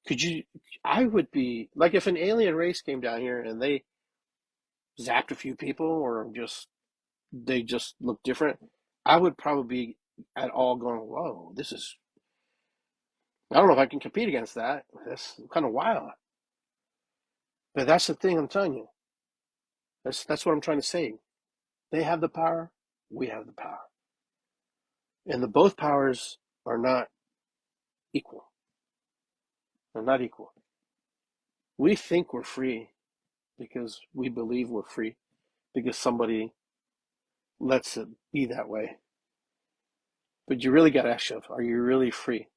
Could you? I would be like, if an alien race came down here and they zapped a few people, or they just look different. I would probably be at all going, whoa, this is. I don't know if I can compete against that. That's kind of wild. But that's the thing I'm telling you. That's what I'm trying to say. They have the power. We have the power, and the both powers are not equal. They're not equal. We think we're free because we believe we're free because somebody lets it be that way. But you really got to ask yourself, are you really free?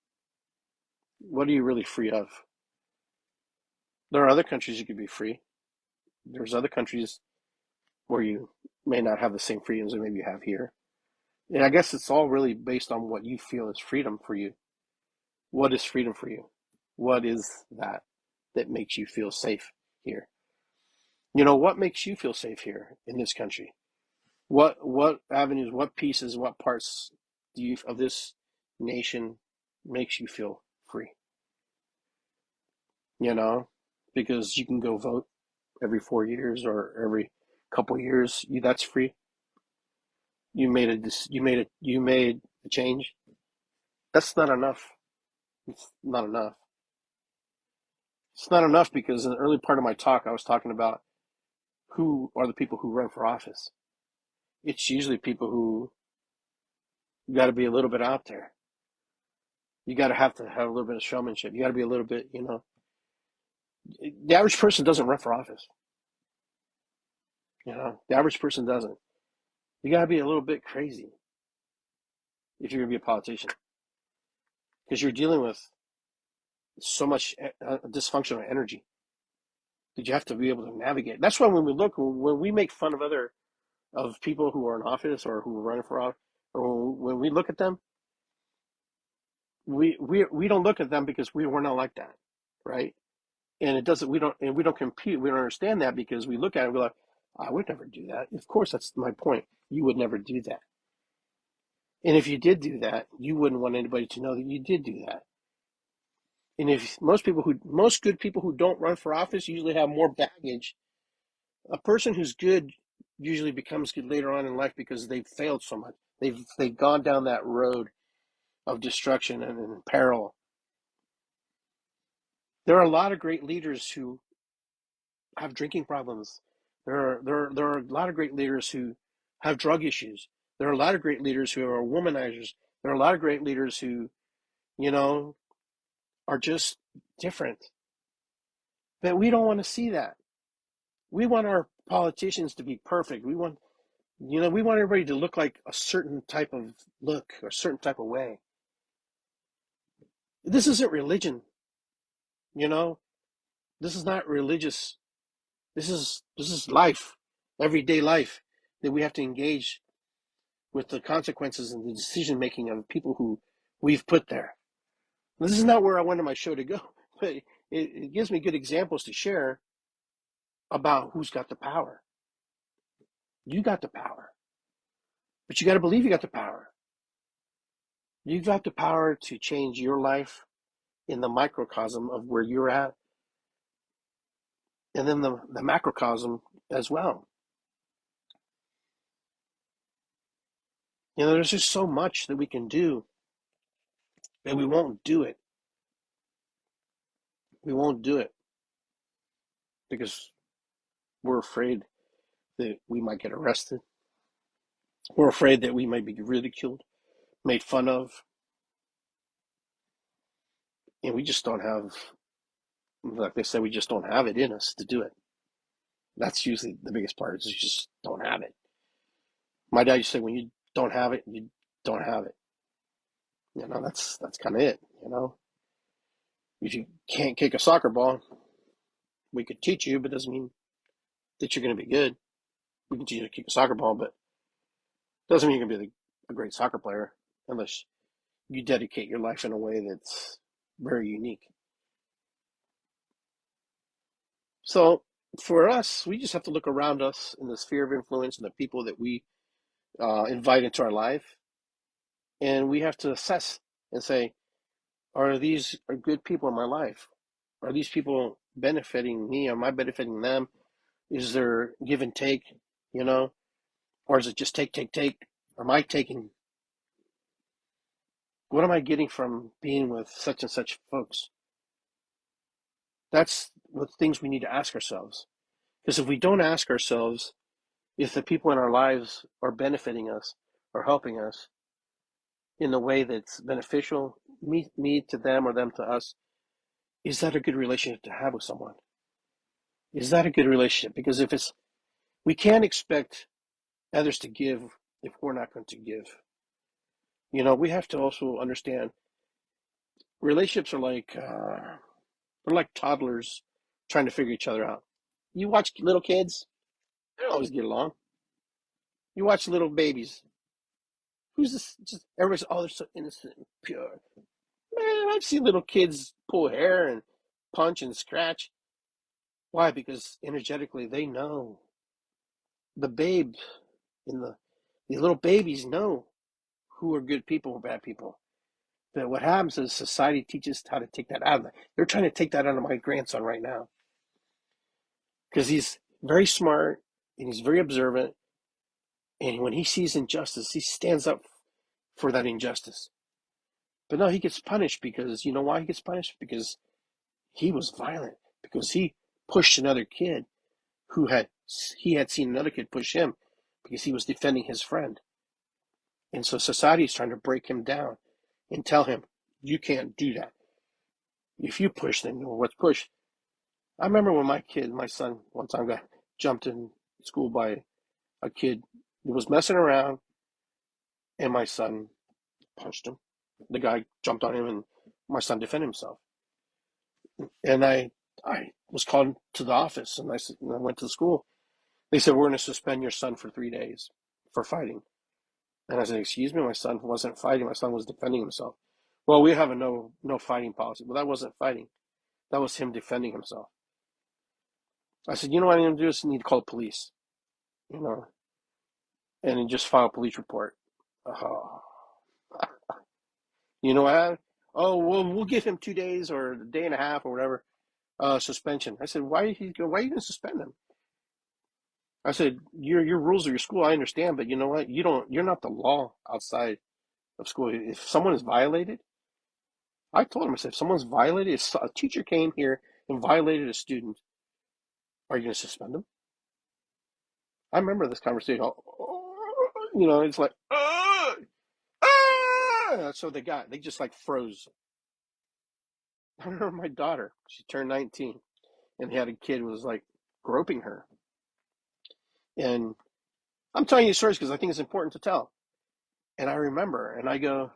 What are you really free of? There are other countries you could be free. There's other countries where you may not have the same freedoms that maybe you have here. And I guess it's all really based on what you feel is freedom for you. What is freedom for you? What is that makes you feel safe here? What makes you feel safe here in this country? What avenues, what pieces, what parts of this nation makes you feel free? You know, because you can go vote every 4 years or every couple years. That's free. You made a change. That's not enough. It's not enough. It's not enough because in the early part of my talk, I was talking about who are the people who run for office. It's usually people who got to be a little bit out there. You got to have a little bit of showmanship. You got to be a little bit, the average person doesn't run for office. The average person doesn't. You got to be a little bit crazy if you're going to be a politician because you're dealing with so much dysfunctional energy that you have to be able to navigate. That's why when we make fun of other of people who are in office or who are running for office, or when we look at them, we don't look at them because we're not like that, right? And it doesn't, we don't compute, we don't understand that because we look at it and we're like, I would never do that. Of course, that's my point. You would never do that. And if you did do that, you wouldn't want anybody to know that you did do that. And if most good people who don't run for office usually have more baggage. A person who's good usually becomes good later on in life because they've failed so much. They've gone down that road of destruction and peril. There are a lot of great leaders who have drinking problems. There are a lot of great leaders who have drug issues. There are a lot of great leaders who are womanizers. There are a lot of great leaders who, you know, are just different. But we don't want to see that. We want our politicians to be perfect. We want everybody to look like a certain type of look or a certain type of way. This isn't religion, you know. This is not religious. This is life, everyday life that we have to engage with the consequences and the decision making of people who we've put there. This is not where I wanted my show to go, but it gives me good examples to share about who's got the power. You got the power, but you got to believe you got the power. You've got the power to change your life in the microcosm of where you're at, and then the macrocosm as well. There's just so much that we can do, and we won't do it. We won't do it because we're afraid that we might get arrested. We're afraid that we might be ridiculed, made fun of, and we just don't have, like they said, we just don't have it in us to do it. That's usually the biggest part, is you just don't have it. My dad used to say, when you don't have it, you don't have it. That's kind of it. If you can't kick a soccer ball, we could teach you, but it doesn't mean that you're going to be good. We can teach you to kick a soccer ball, but it doesn't mean you're going to be a great soccer player unless you dedicate your life in a way that's very unique. So for us, we just have to look around us in the sphere of influence and the people that we invite into our life, and we have to assess and say, are good people in my life? Are these people benefiting me? Am I benefiting them? Is there give and take, or is it just take, take, take? Am I taking? What am I getting from being with such and such folks? That's what things we need to ask ourselves. Because if we don't ask ourselves if the people in our lives are benefiting us or helping us in a way that's beneficial, me to them or them to us, is that a good relationship to have with someone? Is that a good relationship? Because we can't expect others to give if we're not going to give. We have to also understand relationships are they're like toddlers trying to figure each other out. You watch little kids, they don't always get along. You watch little babies. Who's this? Just everybody's, oh, they're so innocent and pure. Man, I've seen little kids pull hair and punch and scratch. Why? Because energetically they know. The babe in these little babies know who are good people or bad people. But what happens is society teaches how to take that out of them. They're trying to take that out of my grandson right now because he's very smart and he's very observant. And when he sees injustice, he stands up for that injustice. But no, he gets punished because, you know why he gets punished? Because he was violent, because he pushed another kid he had seen another kid push him because he was defending his friend. And so society is trying to break him down and tell him, you can't do that. If you push, then what's push? I remember when my son, one time got jumped in school by a kid who was messing around, and my son punched him. The guy jumped on him, and my son defended himself. And I was called to the office, and I went to the school, They said, we're going to suspend your son for 3 days for fighting. And I said, excuse me, my son wasn't fighting. My son was defending himself. Well, we have a no fighting policy. Well, that wasn't fighting. That was him defending himself. I said, you know what I'm going to do is I need to call the police, you know, and then just file a police report. Oh, you know what? Oh, well, we'll give him 2 days or a day and a half or whatever suspension. I said, why are you going to suspend him? I said, your rules of your school, I understand, but you know what? You're not the law outside of school. If someone is violated, I told him, I said, if someone's violated, if a teacher came here and violated a student, are you going to suspend them? I remember this conversation. You know, it's like, so they just like froze. I remember my daughter, she turned 19 and had a kid who was like groping her. And I'm telling you stories because I think it's important to tell. And I remember, and I go,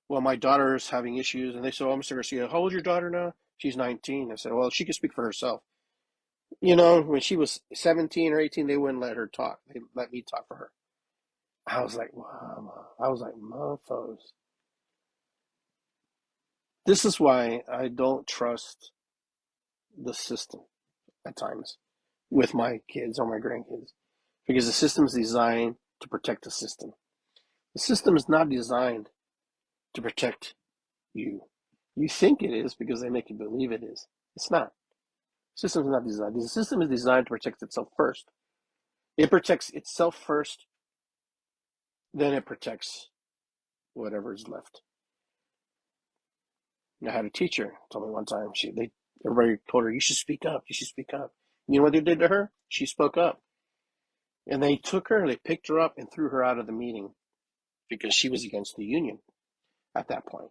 well, my daughter's having issues. And they said, oh, Mr. Garcia, how old is your daughter now? She's 19. I said, well, she can speak for herself. You know, when she was 17 or 18, they wouldn't let her talk. They let me talk for her. I was like, wow. I was like, mofos. This is why I don't trust the system at times with my kids or my grandkids. Because the system is designed to protect the system. The system is not designed to protect you. You think it is because they make you believe it is. It's not. The system is not designed. The system is designed to protect itself first. It protects itself first, then it protects whatever is left. I had a teacher tell me one time, everybody told her, you should speak up, you should speak up. You know what they did to her? She spoke up. And they took her, they picked her up and threw her out of the meeting because she was against the union at that point.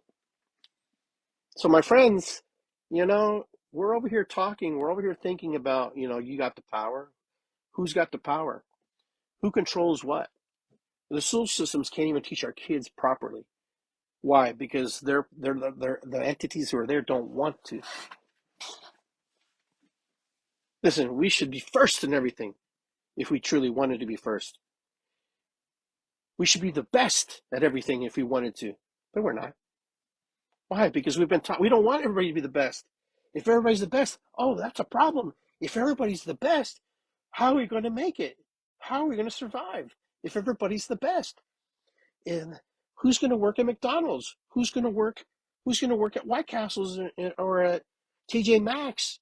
So my friends, you know, we're over here talking, we're over here thinking about, you know, you got the power. Who's got the power? Who controls what? The school systems can't even teach our kids properly. Why? Because the entities who are there don't want to. Listen, we should be first in everything if we truly wanted to be first. We should be the best at everything if we wanted to, but we're not. Why? Because we've been taught we don't want everybody to be the best. If everybody's the best, oh, that's a problem. If everybody's the best, how are we going to make it? How are we going to survive if everybody's the best? And who's going to work at McDonald's? Who's going to work? Who's going to work at White Castles or at TJ Maxx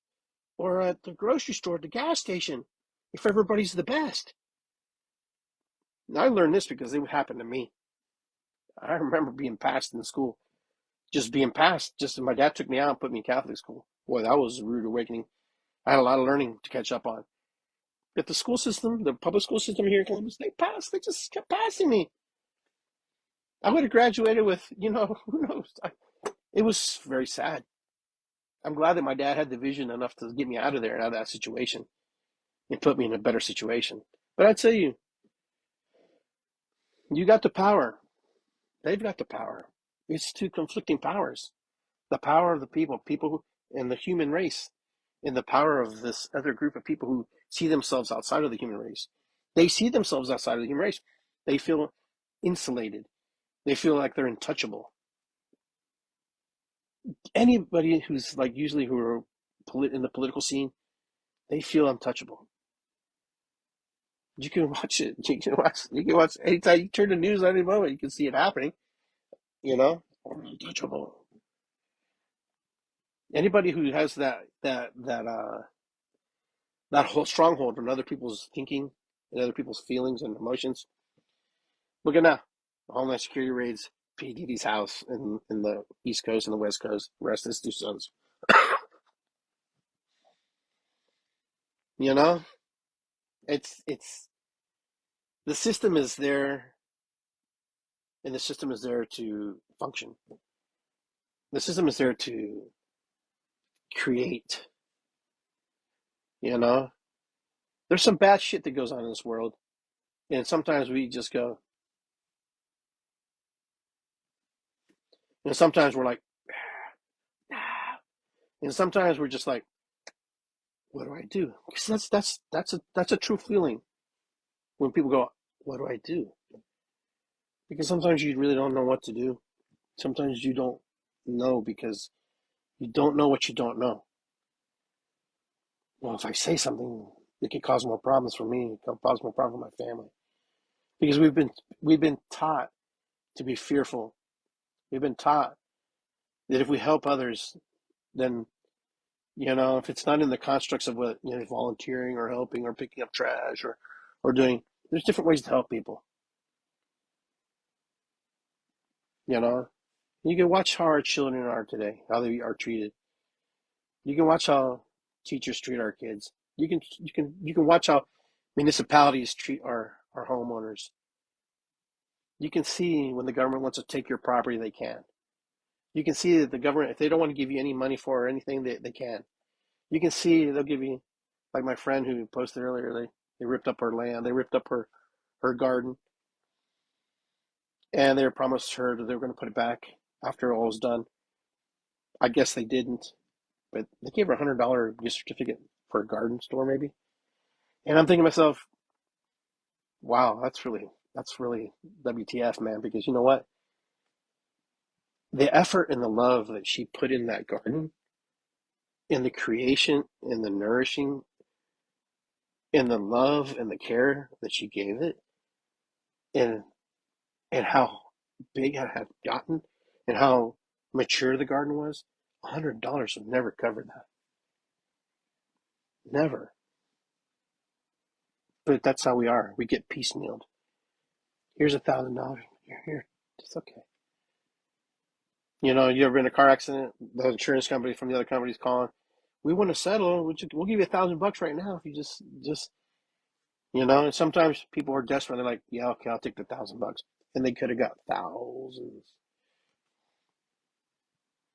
or at the grocery store, at the gas station? If everybody's the best. And I learned this because it would happen to me. I remember being passed in school, just being passed. Just my dad took me out and put me in Catholic school. Boy, that was a rude awakening. I had a lot of learning to catch up on. But the school system, the public school system here in Columbus, they passed. They just kept passing me. I would have graduated with, you know, who knows? It was very sad. I'm glad that my dad had the vision enough to get me out of there and out of that situation and put me in a better situation. But I tell you, you got the power. They've got the power. It's two conflicting powers. The power of the people and the human race, and the power of this other group of people who see themselves outside of the human race. They see themselves outside of the human race. They feel insulated. They feel like they're untouchable. Anybody who's like usually who are in the political scene, they feel untouchable. You can watch it. You can watch anytime you turn the news on any moment, you can see it happening. You know, untouchable. Anybody who has that whole stronghold on other people's thinking and other people's feelings and emotions. Look at now, Homeland Security raids P. Diddy's house in the East Coast and the West Coast. Arrest his two sons. You know, it's the system is there, and the system is there to function. The system is there to create. You know, there's some bad shit that goes on in this world, and sometimes we just go. And sometimes we're like, and sometimes we're just like, what do I do? Because that's a true feeling when people go, what do I do? Because sometimes you really don't know what to do. Sometimes you don't know because you don't know what you don't know. Well, if I say something, it could cause more problems for me. It could cause more problems for my family. Because we've been taught to be fearful. We've been taught that if we help others, then if it's not in the constructs of what volunteering or helping or picking up trash or doing, there's different ways to help people. You know, you can watch how our children are today, how they are treated. You can watch how teachers treat our kids. You can watch how municipalities treat our homeowners. You can see when the government wants to take your property, they can. You can see that the government, if they don't want to give you any money for or anything, they can. You can see they'll give you, like my friend who posted earlier, they ripped up her land, they ripped up her garden, and they promised her that they were going to put it back after all was done. I guess they didn't, but they gave her $100 gift certificate for a garden store maybe. And I'm thinking to myself, wow, that's really WTF, man, because you know what? The effort and the love that she put in that garden, in the creation, in the nourishing, in the love and the care that she gave it, and and how big it had gotten, and how mature the garden was, $100 would never cover that. Never. But that's how we are. We get piecemealed. Here's $1,000. Here. It's okay. You ever been in a car accident? The insurance company from the other company's calling. We want to settle. We'll give you $1,000 right now if you just. And sometimes people are desperate. They're like, yeah, okay, I'll take the $1,000, and they could have got thousands.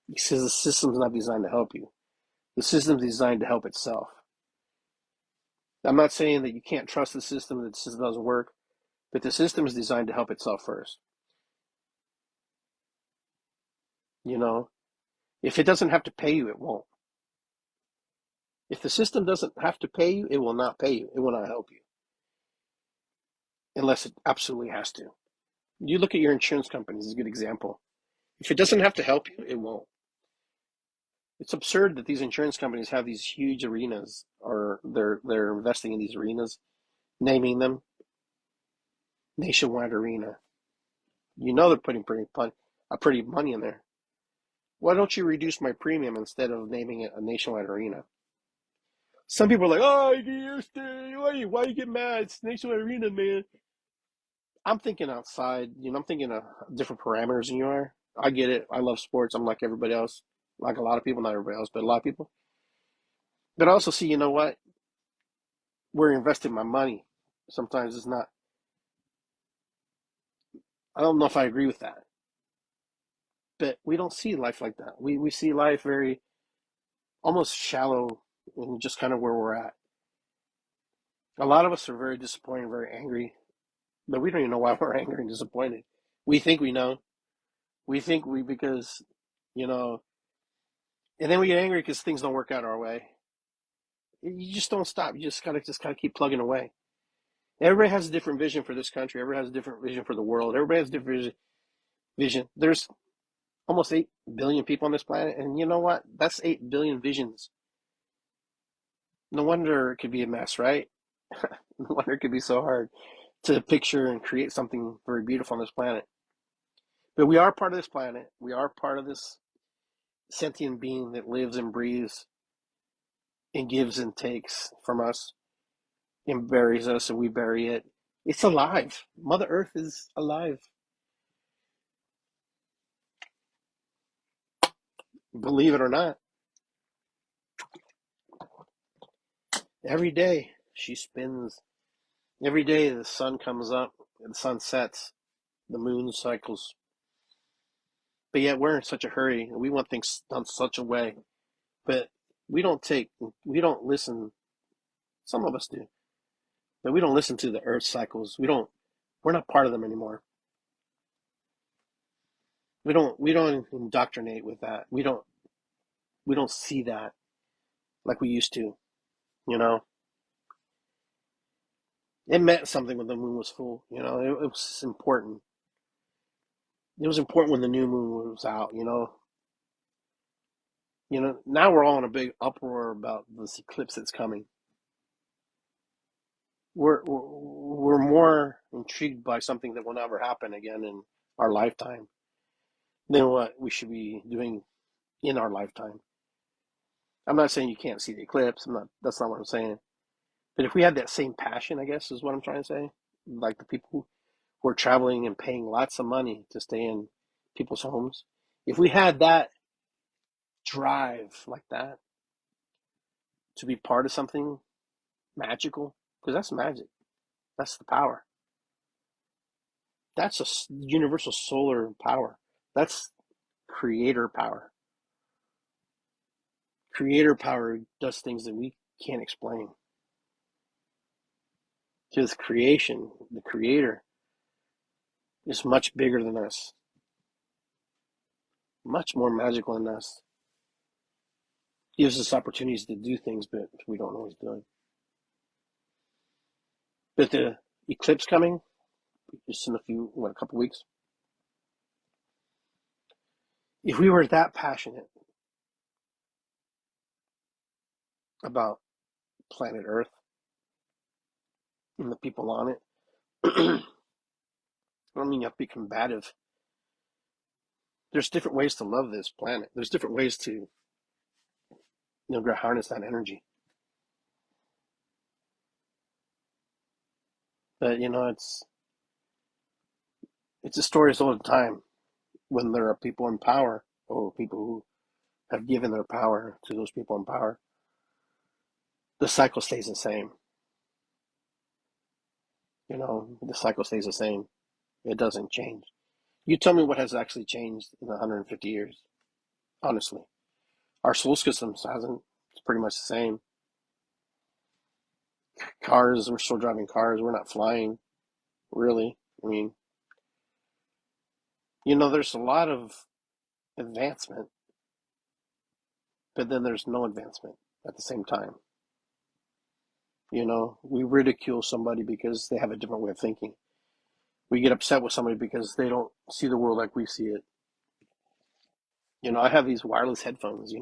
Because the system's not designed to help you. The system's designed to help itself. I'm not saying that you can't trust the system, that the system doesn't work, but the system is designed to help itself first. You know, if it doesn't have to pay you, it won't. If the system doesn't have to pay you, it will not pay you. It will not help you unless it absolutely has to. You look at your insurance companies as a good example. If it doesn't have to help you, it won't. It's absurd that these insurance companies have these huge arenas, or they're investing in these arenas, naming them Nationwide Arena. They're putting pretty money in there. Why don't you reduce my premium instead of naming it a Nationwide Arena? Some people are like, oh, why you get mad? It's Nationwide Arena, man. I'm thinking outside. I'm thinking of different parameters than you are. I get it. I love sports. I'm like everybody else. Like a lot of people, not everybody else, but a lot of people. But I also see, you know what? We're investing my money. Sometimes it's not. I don't know if I agree with that. But we don't see life like that. We see life very almost shallow and just kind of where we're at. A lot of us are very disappointed, very angry, but we don't even know why we're angry and disappointed. We think we know. We think because, you know, and then we get angry because things don't work out our way. You just don't stop. You just gotta keep plugging away. Everybody has a different vision for this country. Everybody has a different vision for the world. Everybody has a different vision. There's almost 8 billion people on this planet, and you know what? That's 8 billion visions. No wonder it could be a mess, right? No wonder it could be so hard to picture and create something very beautiful on this planet. But we are part of this planet. We are part of this sentient being that lives and breathes and gives and takes from us and buries us and we bury it. It's alive. Mother Earth is alive. Believe it or not. Every day she spins. Every day the sun comes up and the sun sets. The moon cycles. But yet we're in such a hurry and we want things done such a way. But we don't listen. Some of us do, but we don't listen to the earth cycles. We're not part of them anymore. We don't indoctrinate with that. We don't see that like we used to. You know, it meant something when the moon was full. It was important. It was important when the new moon was out. Now we're all in a big uproar about this eclipse that's coming. We're more intrigued by something that will never happen again in our lifetime than what we should be doing in our lifetime. I'm not saying you can't see the eclipse. That's not what I'm saying. But if we had that same passion, I guess is what I'm trying to say, like the people who are traveling and paying lots of money to stay in people's homes, if we had that drive like that to be part of something magical, because that's magic, that's the power. That's a universal solar power. That's creator power. Creator power does things that we can't explain. Because creation, the creator, is much bigger than us, much more magical than us. Gives us opportunities to do things, but we don't always do it. But the eclipse coming, just in a couple weeks. If we were that passionate about planet Earth and the people on it, I don't mean you have to be combative. There's different ways to love this planet. There's different ways to, harness that energy. But it's a story all the time when there are people in power or people who have given their power to those people in power. The cycle stays the same. The cycle stays the same. It doesn't change. You tell me what has actually changed in 150 years, honestly. Our solar system hasn't. It's pretty much the same. Cars, we're still driving cars. We're not flying, really. I mean, there's a lot of advancement, but then there's no advancement at the same time. We ridicule somebody because they have a different way of thinking. We get upset with somebody because they don't see the world like we see it. I have these wireless headphones,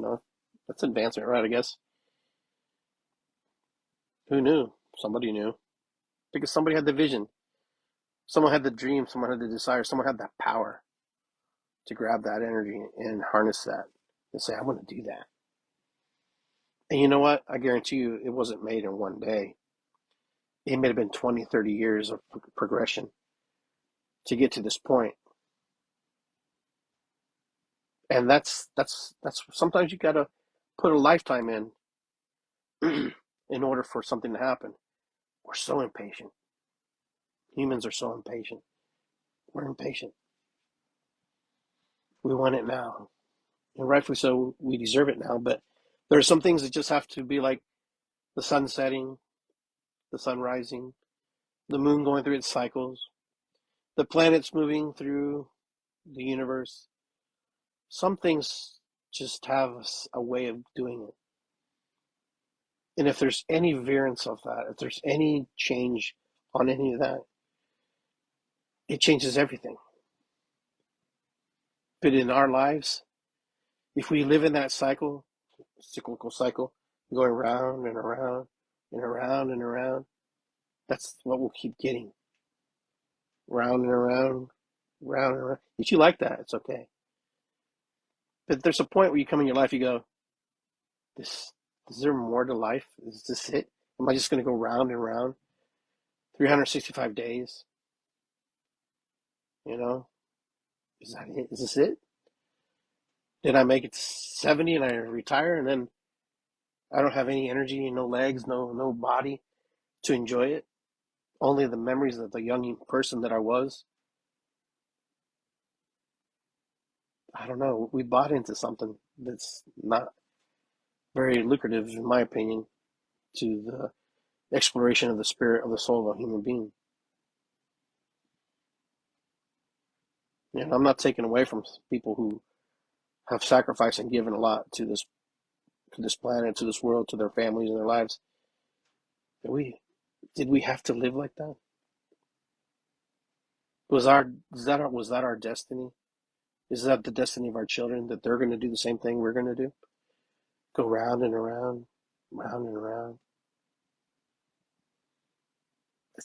That's advancement, right? I guess. Who knew? Somebody knew. Because somebody had the vision. Someone had the dream. Someone had the desire. Someone had that power to grab that energy and harness that and say, I'm going to do that. And you know what? I guarantee you it wasn't made in one day. It may have been 20, 30 years of progression to get to this point. And that's sometimes you got to put a lifetime in order for something to happen. We're so impatient. Humans are so impatient. We're impatient. We want it now. And rightfully so, we deserve it now. But there are some things that just have to be like the sun setting, the sun rising, the moon going through its cycles, the planets moving through the universe. Some things just have a way of doing it. And if there's any variance of that, if there's any change on any of that, it changes everything. But in our lives, if we live in that cyclical cycle, going around and around and around and around, that's what we'll keep getting. Round and around, round and around. If you like that, it's okay. But there's a point where you come in your life, you go, is there more to life? Is this it? Am I just going to go round and round? 365 days? Is that it? Is this it? Did I make it to 70 and I retire and then I don't have any energy, no legs, no body to enjoy it? Only the memories of the young person that I was? I don't know. We bought into something that's not very lucrative, in my opinion, to the exploration of the spirit of the soul of a human being. I'm not taking away from people who have sacrificed and given a lot to this planet, to this world, to their families and their lives. Did we have to live like that? Was that our destiny? Is that the destiny of our children, that they're going to do the same thing we're going to do? Go round and around, round and around. It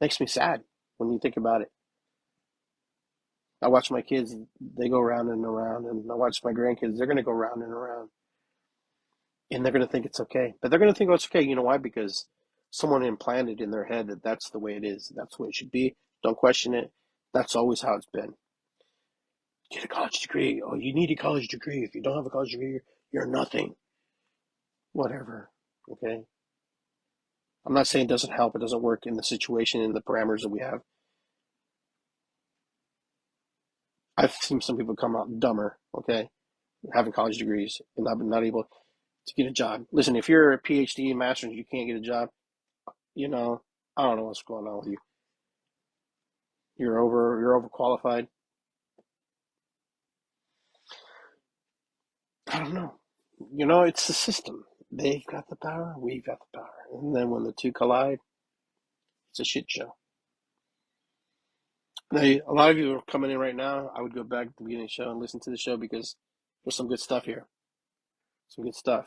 makes me sad when you think about it. I watch my kids, they go round and around, and I watch my grandkids, they're going to go round and around, and they're going to think it's okay. But they're going to think, oh, it's okay. You know why? Because someone implanted in their head that that's the way it is. That's the way it should be. Don't question it. That's always how it's been. Get a college degree. Oh, you need a college degree. If you don't have a college degree, you're nothing. Whatever. Okay? I'm not saying it doesn't help. It doesn't work in the situation, in the parameters that we have. I've seen some people come out dumber, okay, having college degrees and not able to get a job. Listen, if you're a PhD, master's, and you can't get a job, you know, I don't know what's going on with you. You're overqualified. I don't know. It's the system. They've got the power, we've got the power. And then when the two collide, it's a shit show. Now, a lot of you are coming in right now. I would go back to the beginning of the show and listen to the show because there's some good stuff here. Some good stuff.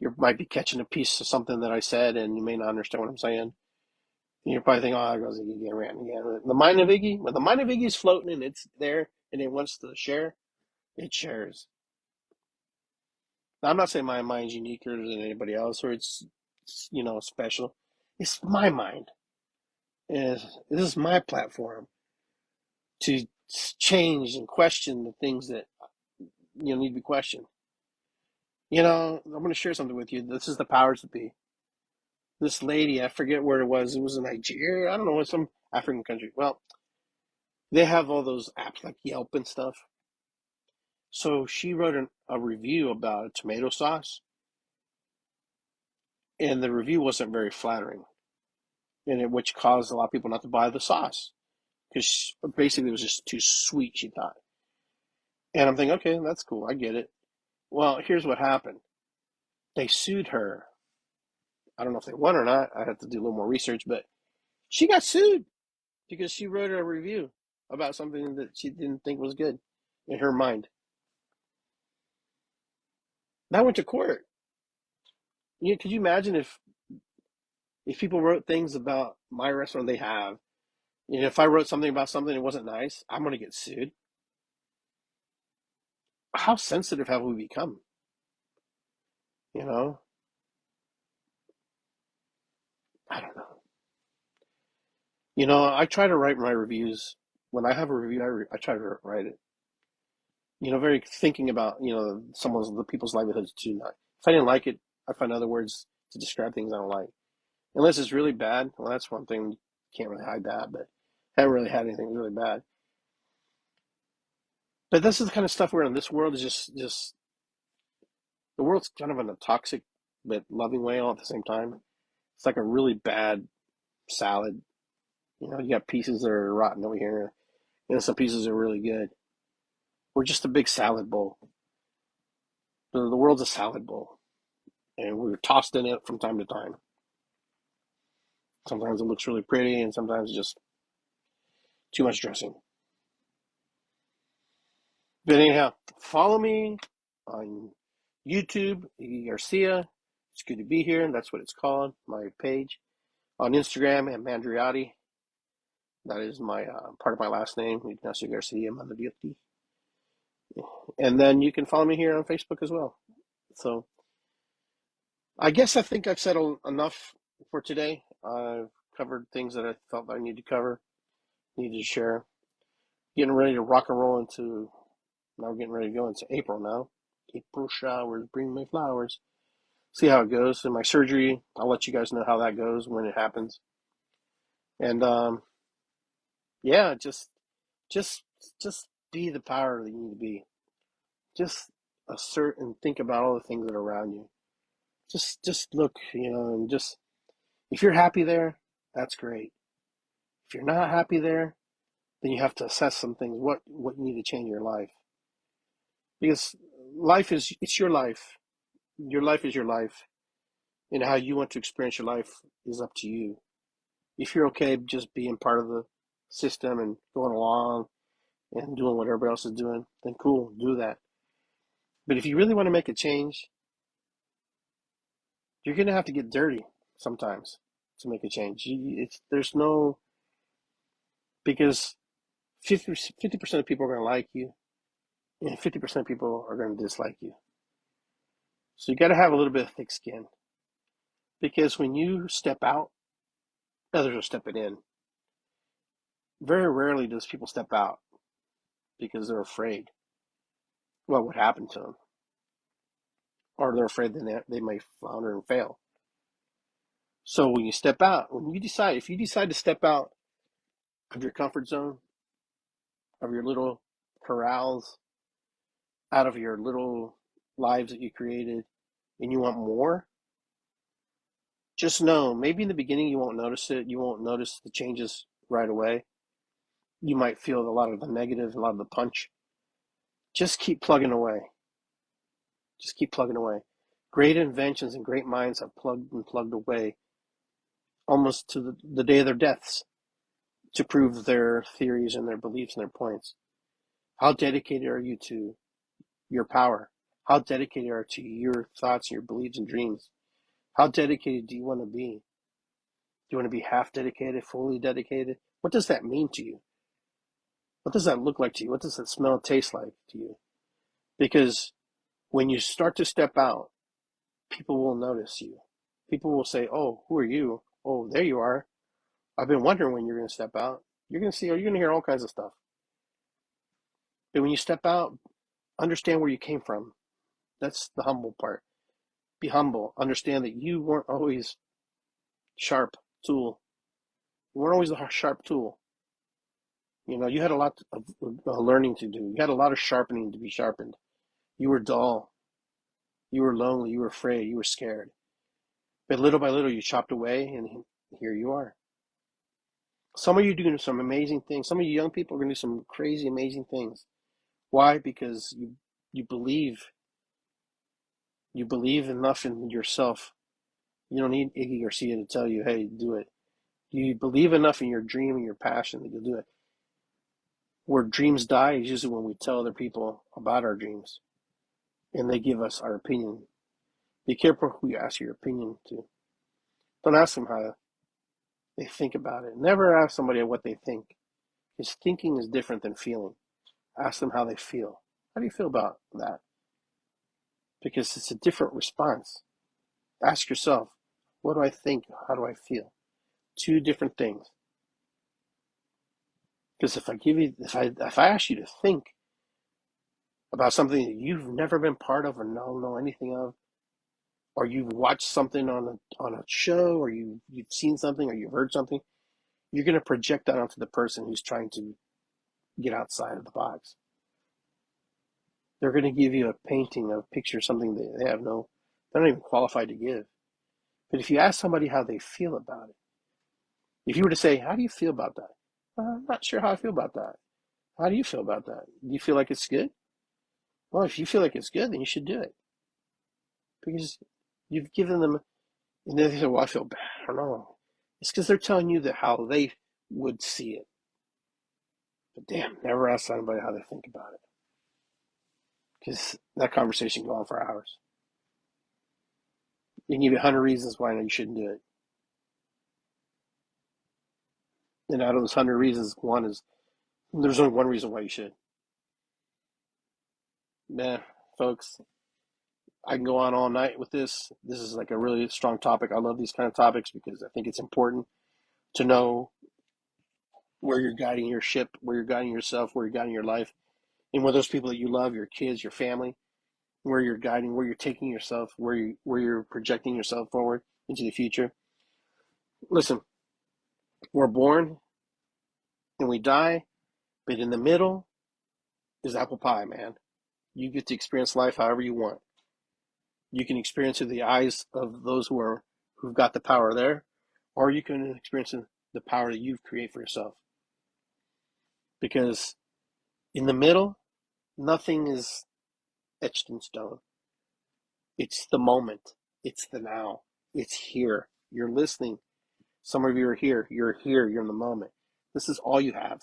You might be catching a piece of something that I said and you may not understand what I'm saying. And you're probably thinking, oh, there goes Iggy again, ranting again. The mind of Iggy, when the mind of Iggy is floating and it's there and it wants to share, it shares. Now, I'm not saying my mind's uniquer than anybody else or it's special. It's my mind. And this is my platform to change and question the things that need to be questioned. I'm going to share something with you. This is the powers that be. This lady, I forget where it was. It was in Nigeria. I don't know, some African country. Well, they have all those apps like Yelp and stuff. So she wrote a review about a tomato sauce, and the review wasn't very flattering, which caused a lot of people not to buy the sauce because basically it was just too sweet, she thought. And I'm thinking, okay, that's cool. I get it. Well, here's what happened. They sued her. I don't know if they won or not. I have to do a little more research, but she got sued because she wrote a review about something that she didn't think was good in her mind. That went to court. Could you imagine if people wrote things about my restaurant they have, if I wrote something about something that wasn't nice, I'm going to get sued. How sensitive have we become? I don't know. I try to write my reviews. When I have a review, I try to write it. Very thinking about, the people's livelihoods too. If I didn't like it, I find other words to describe things I don't like. Unless it's really bad, well, that's one thing. You can't really hide that, but I haven't really had anything really bad. But this is the kind of stuff where in this world is just the world's kind of in a toxic but loving way all at the same time. It's like a really bad salad. You got pieces that are rotten over here, and some pieces are really good. We're just a big salad bowl. The world's a salad bowl, and we're tossed in it from time to time. Sometimes it looks really pretty, and sometimes it's just too much dressing. But anyhow, follow me on YouTube, Iggy Garcia. It's good to be here, and that's what it's called, my page. On Instagram, at Mandriotti. That is my part of my last name, Ignacio Garcia Mandriotti. And then you can follow me here on Facebook as well. So I guess I think I've said enough for today. I've covered things that I felt I needed to cover, needed to share. Getting ready to rock and roll into, now we're getting ready to go into April now. April showers bring me flowers. See how it goes. In my surgery, I'll let you guys know how that goes when it happens. And yeah, just be the power that you need to be. Just assert and think about all the things that are around you. Just look, and just if you're happy there, that's great. If you're not happy there, then you have to assess some things. What you need to change in your life. Because it's your life. Your life is your life. And how you want to experience your life is up to you. If you're okay just being part of the system and going along and doing what everybody else is doing, then cool, do that. But if you really want to make a change, you're going to have to get dirty sometimes to make a change. There's no, because 50% of people are going to like you, and 50% of people are going to dislike you. So you got to have a little bit of thick skin, because when you step out, others are stepping in. Very rarely does people step out because they're afraid what would happen to them, or they're afraid that they may flounder and fail. So when you step out, if you decide to step out of your comfort zone, of your little corrals, out of your little lives that you created, and you want more, just know, maybe in the beginning you won't notice it. You won't notice the changes right away. You might feel a lot of the negative, a lot of the punch. Just keep plugging away. Just keep plugging away. Great inventions and great minds have plugged away almost to the day of their deaths to prove their theories and their beliefs and their points. How dedicated are you to your power? How dedicated are you to your thoughts, your beliefs and dreams? How dedicated do you want to be? Do you want to be half dedicated, fully dedicated? What does that mean to you? What does that look like to you? What does that smell and taste like to you? Because when you start to step out, people will notice you. People will say, "Oh, who are you? Oh, there you are. I've been wondering when you're going to step out." You're going to see, or you're going to hear all kinds of stuff. But when you step out, understand where you came from. That's the humble part. Be humble. Understand that you weren't always sharp tool. You weren't always a sharp tool. You had a lot of learning to do. You had a lot of sharpening to be sharpened. You were dull. You were lonely. You were afraid. You were scared. But little by little, you chopped away, and here you are. Some of you doing some amazing things. Some of you young people are going to do some crazy, amazing things. Why? Because you believe. You believe enough in yourself. You don't need Iggy Garcia to tell you, "Hey, do it." You believe enough in your dream and your passion that you'll do it. Where dreams die is usually when we tell other people about our dreams and they give us our opinion. Be careful who you ask your opinion to. Don't ask them how they think about it. Never ask somebody what they think, because thinking is different than feeling. Ask them how they feel. How do you feel about that? Because it's a different response. Ask yourself, what do I think? How do I feel? Two different things. Because if I ask you to think about something that you've never been part of or don't know anything of, or you've watched something on a show, or you've seen something, or you've heard something, you're going to project that onto the person who's trying to get outside of the box. They're going to give you a painting, a picture, something that they're not even qualified to give. But if you ask somebody how they feel about it, if you were to say, "How do you feel about that?" "I'm not sure how I feel about that." "How do you feel about that? Do you feel like it's good?" "Well, if you feel like it's good, then you should do it." Because you've given them, and then they say, "Well, I feel bad." I don't know. It's because they're telling you that how they would see it. But damn, never ask anybody how they think about it. Because that conversation can go on for hours. They can give you 100 reasons why you shouldn't do it. And out of those 100 reasons, there's only one reason why you should. Man, folks, I can go on all night with this. This is like a really strong topic. I love these kind of topics because I think it's important to know where you're guiding your ship, where you're guiding yourself, where you're guiding your life, and where those people that you love, your kids, your family, where you're guiding, where you're taking yourself, where you're projecting yourself forward into the future. Listen, we're born and we die, but in the middle is apple pie, man. You get to experience life however you want. You can experience it through the eyes of those who've got the power there, or you can experience the power that you've created for yourself. Because in the middle, nothing is etched in stone. It's the moment. It's the now. It's here. You're listening. Some of you are here. You're here. You're in the moment. This is all you have.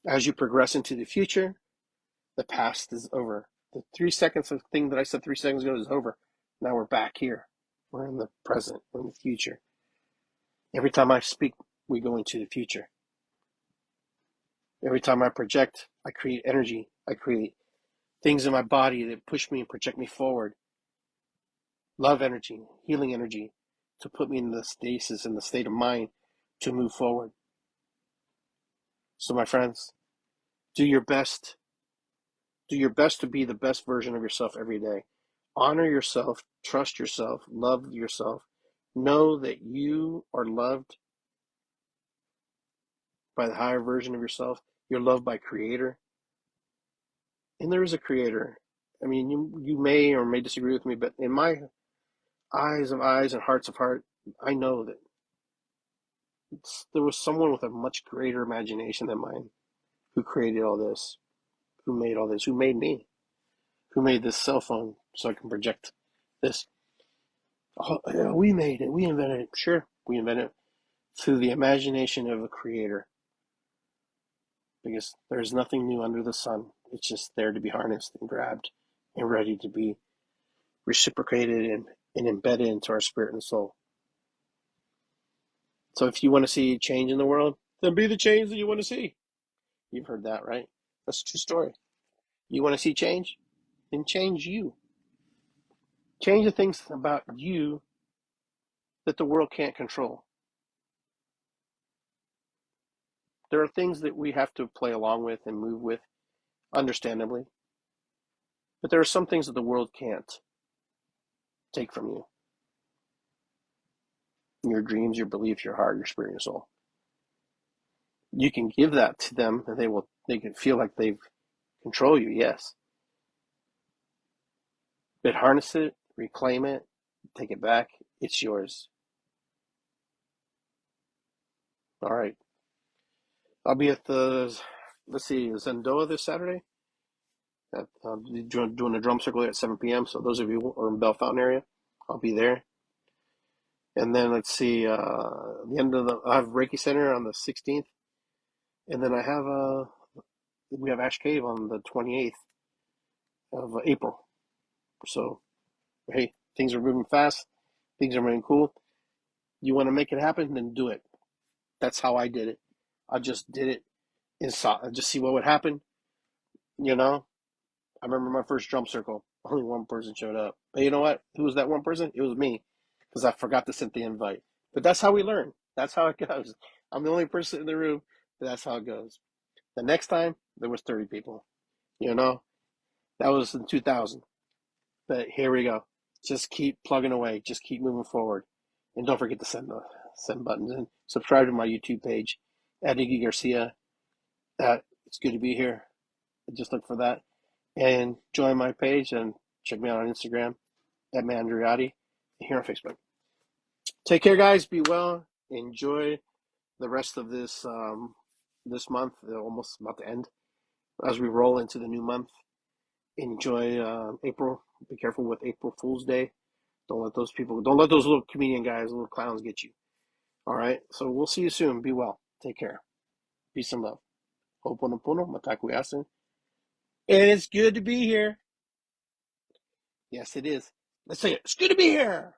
As you progress into the future, the past is over. The 3 seconds of thing that I said 3 seconds ago is over. Now we're back here. We're in the present. We're in the future. Every time I speak, we go into the future. Every time I project, I create energy. I create things in my body that push me and project me forward. Love energy, healing energy, to put me in the stasis, in the state of mind to move forward. So my friends, do your best. Do your best to be the best version of yourself every day. Honor yourself, trust yourself, love yourself. Know that you are loved by the higher version of yourself. You're loved by Creator. And there is a Creator. I mean, you may or may disagree with me, but in my eyes of eyes and hearts of heart, I know that there was someone with a much greater imagination than mine who created all this, who made all this, who made me, who made this cell phone so I can project this. Oh, yeah, we made it. We invented it. Sure, we invented it through the imagination of a creator, because there's nothing new under the sun. It's just there to be harnessed and grabbed and ready to be reciprocated and embedded into our spirit and soul. So if you want to see change in the world, then be the change that you want to see. You've heard that, right? That's a true story. You want to see change? Then change you. Change the things about you that the world can't control. There are things that we have to play along with and move with, understandably. But there are some things that the world can't take from you. Your dreams, your beliefs, your heart, your spirit, your soul. You can give that to them and they can feel like they control you, yes. But harness it, reclaim it, take it back. It's yours. All right. I'll be at Zendoa this Saturday. I'll be doing a drum circle at 7 p.m. So those of you who are in Bell Fountain area, I'll be there. And then I have Reiki Center on the 16th. And then we have Ash Cave on the 28th of April. So, hey, things are moving fast. Things are moving cool. You want to make it happen, then do it. That's how I did it. I just did it and just see what would happen. You know, I remember my first drum circle. Only one person showed up. But you know what? Who was that one person? It was me, because I forgot to send the invite. But that's how we learn. That's how it goes. I'm the only person in the room, but that's how it goes. The next time, there was 30 people. You know, that was in 2000. But here we go. Just keep plugging away. Just keep moving forward. And don't forget to send buttons in. Subscribe to my YouTube page at Iggy Garcia. It's good to be here. Just look for that. And join my page and check me out on Instagram at Mandriotti and here on Facebook. Take care, guys. Be well. Enjoy the rest of this month. Almost about to end. As we roll into the new month, enjoy April. Be careful with April Fool's Day. Don't let those little comedian guys, little clowns get you. All right. So we'll see you soon. Be well. Take care. Peace and love. Ho'oponopono, mataku yasin. And it's good to be here. Yes, it is. Let's say it. It's good to be here.